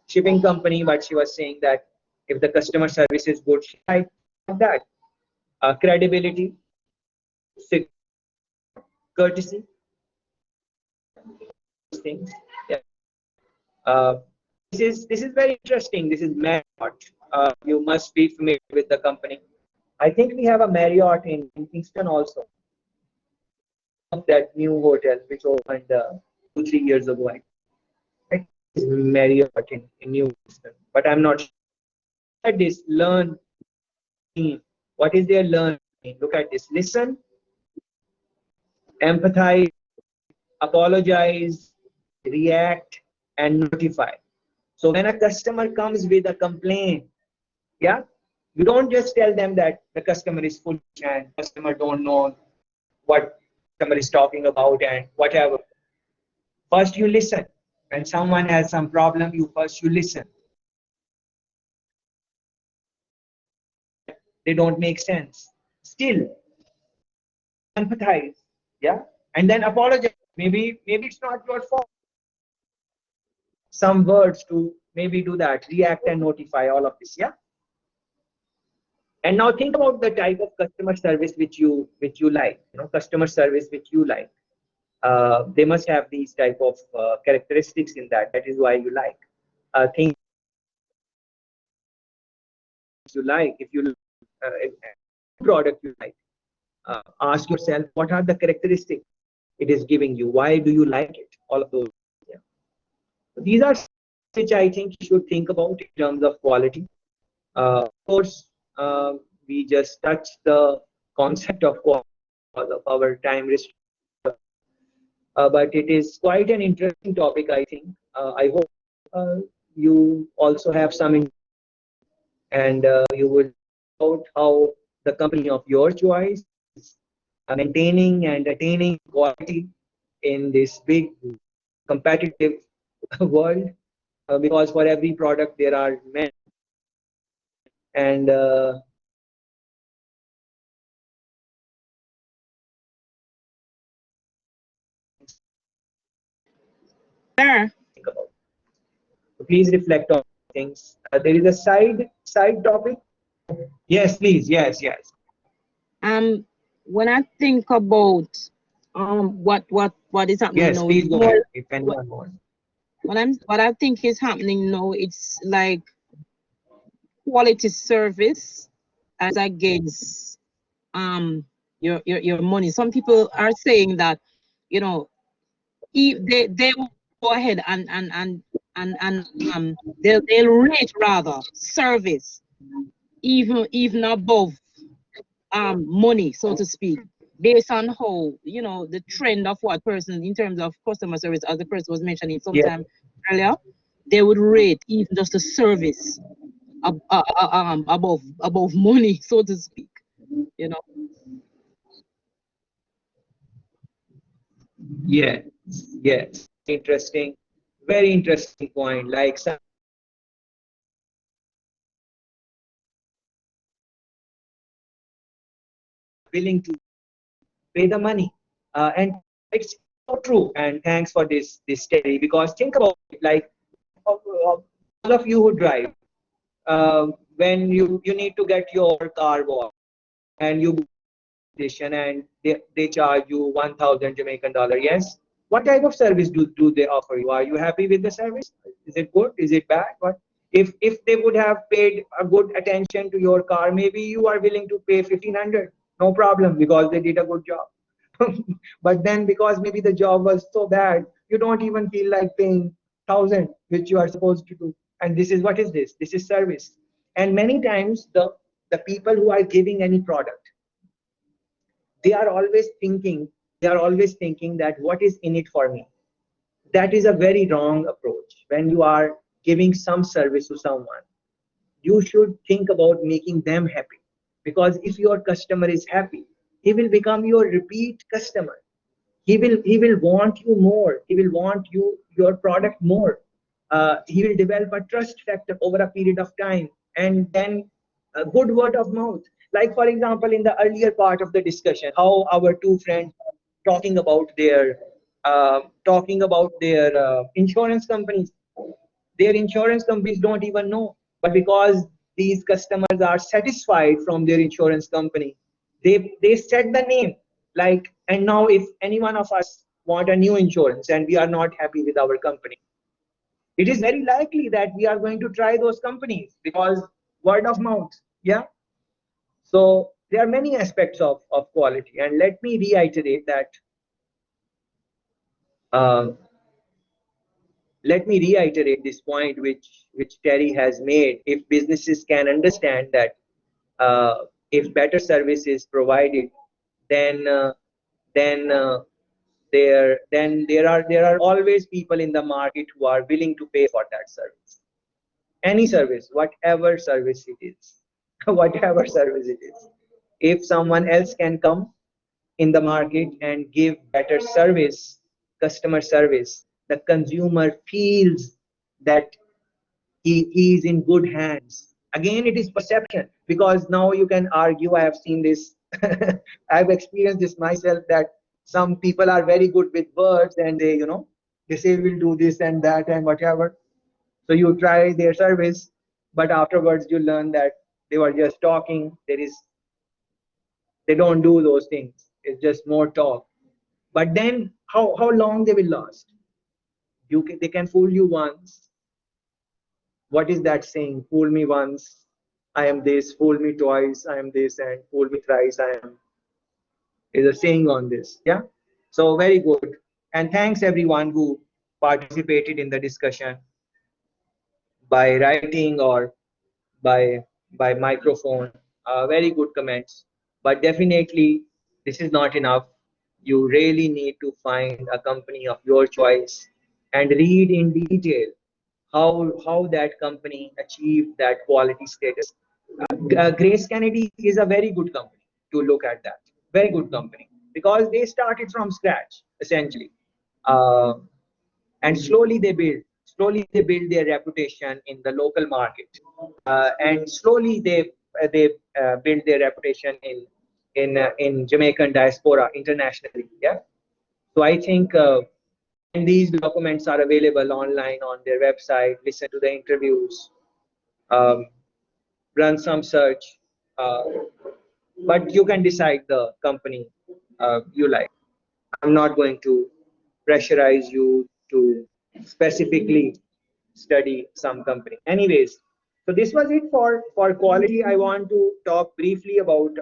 shipping company, but she was saying that if the customer service is good, she might have that. Credibility, courtesy, things. Yeah. Uh, this is very interesting. This is Marriott. You must be familiar with the company. I think we have a Marriott in Kingston also. That new hotel which opened 2-3 years ago. I think Marriott in New Kingston, but I'm not sure. Look at this. Learn. What is their learning? Look at this. Listen, empathize, apologize, react, and notify. So when a customer comes with a complaint, Yeah, you don't just tell them that the customer is foolish and customer don't know what customer is talking about and whatever. First you listen. When someone has some problem, you listen. They don't make sense. Still empathize, yeah, and then apologize. Maybe it's not your fault. Some words to maybe do that. React and notify, all of this, yeah. And now think about the type of customer service which you like. Customer service which you like. They must have these type of characteristics in that. That is why you like. Things you like. If you product you like, ask yourself what are the characteristics it is giving you. Why do you like it? All of those. Yeah. These are which I think you should think about in terms of quality. Of course, we just touched the concept of quality because of our time restriction. But it is quite an interesting topic, I think. I hope you also have some and you will out how the company of your choice is maintaining and attaining quality in this big competitive world, because for every product there are many, and Sir, think about. So please reflect on things. There is a side topic. Yes, please. Yes. when I think about what is happening Yes, now, please it's go more ahead. If anyone wants. what I think is happening now, it's like quality service as against your money. Some people are saying that, if they will go ahead and they'll rate rather service even above money, so to speak, based on how, the trend of what person in terms of customer service, as the person was mentioning Yes. sometime earlier, they would rate even just the service above money, so to speak. Yes. Interesting. Very interesting point. Like some willing to pay the money, and it's so true. And thanks for this study, because think about it, like all of you who drive, when you need to get your car washed and you station and they charge you 1,000 Jamaican dollar. Yes. What type of service do they offer you? Are you happy with the service? Is it good? Is it bad? What if they would have paid a good attention to your car, maybe you are willing to pay 1,500, no problem, because they did a good job. But then because maybe the job was so bad, you don't even feel like paying 1,000, which you are supposed to do. And this is what is this? This is service. And many times the people who are giving any product, they are always thinking that what is in it for me. That is a very wrong approach. When you are giving some service to someone, you should think about making them happy, because if your customer is happy, he will become your repeat customer. He will want you more. He will want your product more. He will develop a trust factor over a period of time, and then a good word of mouth. Like for example, in the earlier part of the discussion, how our two friends talking about their insurance companies. Their insurance companies don't even know, but because these customers are satisfied from their insurance company, they set the name. Like, and now if any one of us want a new insurance and we are not happy with our company, it is very likely that we are going to try those companies because word of mouth. Yeah. So there are many aspects of quality, and let me reiterate that uh, let me reiterate this point which Terry has made. If businesses can understand that if better service is provided, then then there are always people in the market who are willing to pay for that service. any service, whatever service it is, whatever service it is. If someone else can come in the market and give better service, customer service, the consumer feels that he is in good hands. Again, it is perception, because now you can argue. I have seen this. I've experienced this myself, that some people are very good with words, and they, they say we'll do this and that and whatever. So you try their service, but afterwards you learn that they were just talking. They don't do those things. It's just more talk. But then how long they will last? They can fool you once. What is that saying? Fool me once, I am this. Fool me twice, I am this. And fool me thrice, I am. Is a saying on this. Yeah. So very good. And thanks everyone who participated in the discussion by writing or by microphone. Very good comments. But definitely this is not enough. You really need to find a company of your choice and read in detail how that company achieved that quality status. Grace Kennedy is a very good company to look at that. Very good company, because they started from scratch essentially, uh, and slowly they build their reputation in the local market, and slowly they build their reputation in Jamaican diaspora internationally. Yeah. So I think. And these documents are available online on their website. Listen to the interviews, um, run some search, uh, but you can decide the company you like. I'm not going to pressurize you to specifically study some company. Anyways, so this was it for quality. I want to talk briefly about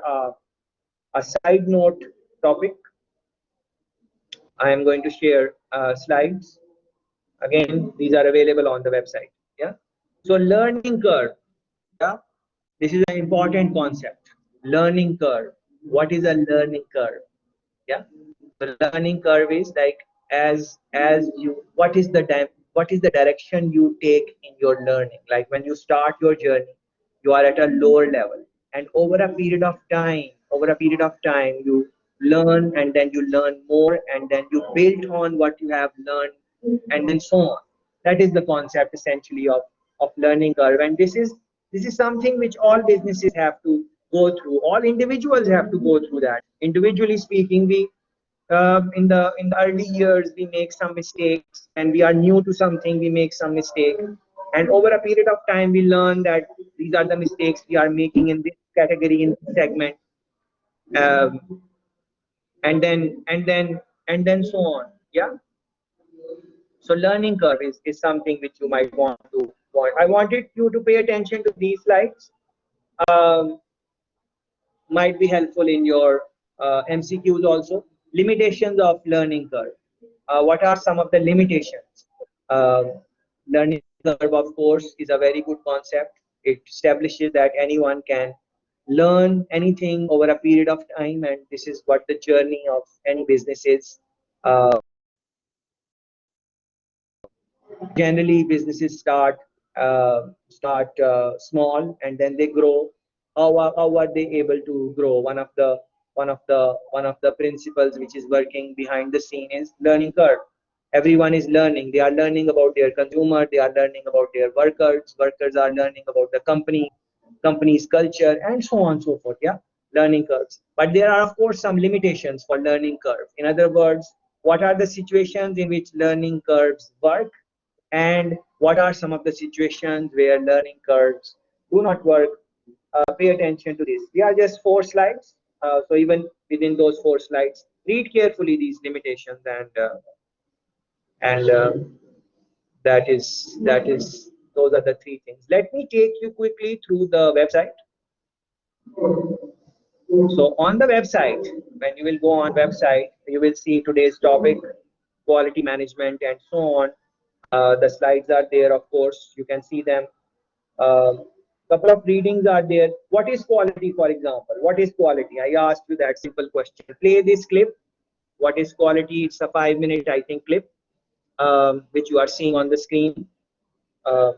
a side note topic. I am going to share slides. Again, these are available on the website. Yeah. So learning curve. Yeah. This is an important concept. Learning curve. What is a learning curve? Yeah. The learning curve is like, as you, what is the direction you take in your learning? Like when you start your journey, you are at a lower level, and over a period of time, you learn, and then you learn more, and then you build on what you have learned, and then so on. That is the concept essentially of learning curve, and this is something which all businesses have to go through. All individuals have to go through that. Individually speaking, we in the early years we make some mistakes, and we are new to something, we make some mistake, and over a period of time we learn that these are the mistakes we are making in this category, in this segment, um, and then so on. Yeah. So learning curve is something which you might want. I wanted you to pay attention to these slides. um, might be helpful in your MCQs also. Limitations of learning curve. What are some of the limitations? Learning curve, of course, is a very good concept. It establishes that anyone can learn anything over a period of time, and this is what the journey of any business is. Uh, Generally, businesses start small, and then they grow. How are they able to grow? One of the principles which is working behind the scene is learning curve. Everyone is learning. They are learning about their consumer. They are learning about their workers. Workers are learning about the company's culture, and so on and so forth. Yeah, learning curves. But there are, of course, some limitations for learning curve. In other words, what are the situations in which learning curves work, and what are some of the situations where learning curves do not work? Pay attention to this. We are just 4 slides, so even within those 4 slides, read carefully these limitations, and that is those are the 3 things. Let me take you quickly through the website. So on the website, when you will go on website, you will see today's topic, quality management, and so on. The slides are there, of course, you can see them. Couple of readings are there. What is quality, for example? What is quality? I asked you that simple question. Play this clip. What is quality? It's a 5-minute, I think, clip, which you are seeing on the screen. Uh,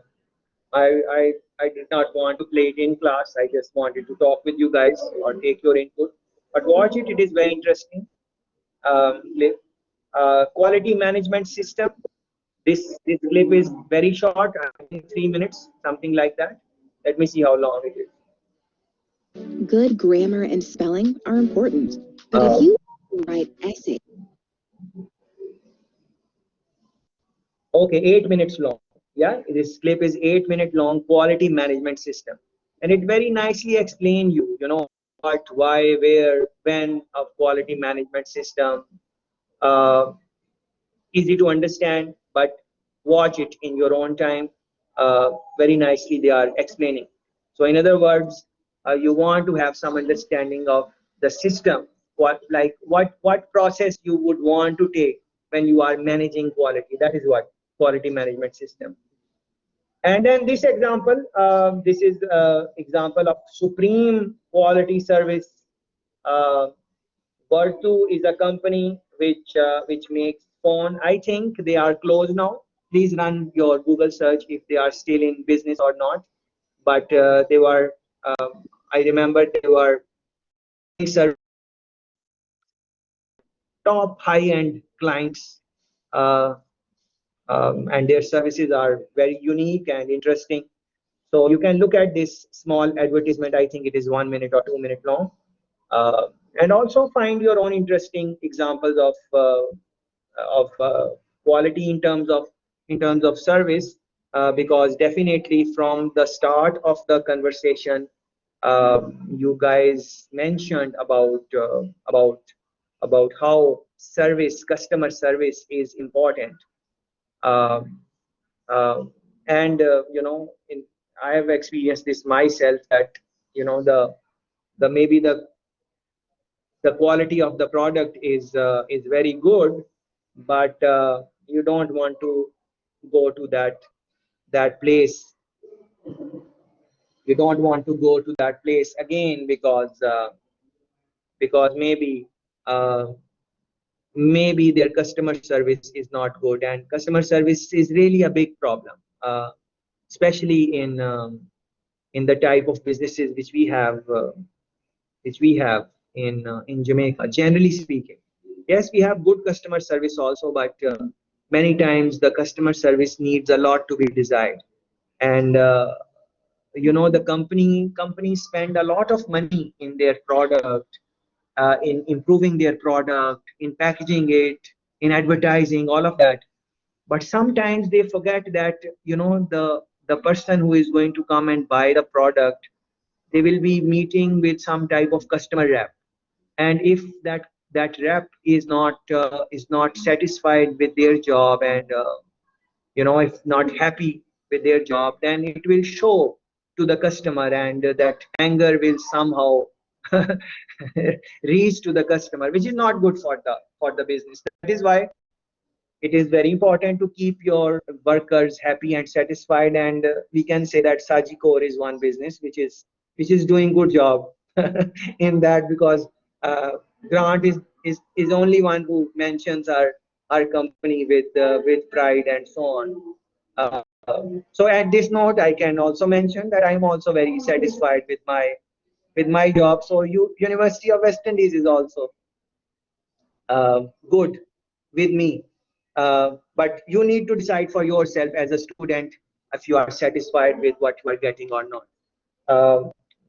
I did not want to play it in class. I just wanted to talk with you guys or take your input. But watch it; it is very interesting. Clip. Quality management system. This clip is very short. I think 3 minutes, something like that. Let me see how long it is. Good grammar and spelling are important, but if you write essays. Okay, 8 minutes long. Yeah, this clip is 8 minute long. Quality management system, and it very nicely explain you, what, why, where, when of quality management system. Uh, Easy to understand, but watch it in your own time. Very nicely they are explaining. So in other words, you want to have some understanding of the system, what process you would want to take when you are managing quality. That is what quality management system. And then this example, this is example of supreme quality service. uh, Vertu is a company which makes phone. I think they are closed now. Please run your Google search if they are still in business or not. But they were, I remember they were providing service top high-end clients, uh, and their services are very unique and interesting. So you can look at this small advertisement. I think it is 1 minute or 2 minute long, uh, and also find your own interesting examples of quality in terms of service, because definitely from the start of the conversation, you guys mentioned about how customer service is important. Um, uh, and I have experienced this myself, that the maybe the quality of the product is very good, but you don't want to go to that place. You don't want to go to that place again, because uh, maybe their customer service is not good, and customer service is really a big problem, especially in the type of businesses which we have in Jamaica. Generally speaking, yes, we have good customer service also, but many times the customer service needs a lot to be desired. And the companies spend a lot of money in their product, in improving their product, in packaging it, in advertising, all of that. But sometimes they forget that the person who is going to come and buy the product, they will be meeting with some type of customer rep. And if that rep is not satisfied with their job, and if not happy with their job, then it will show to the customer, and that anger will somehow reach to the customer, which is not good for the business. That is why it is very important to keep your workers happy and satisfied. And we can say that Sajicor is one business which is doing good job in that, because uh, Grant is only one who mentions our company with pride and so on. uh, so at this note, I can also mention that I'm also very satisfied with my job. So University of West Indies is also good with me. But you need to decide for yourself as a student if you are satisfied with what you are getting or not.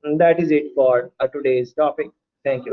And that is it for today's topic. Thank you.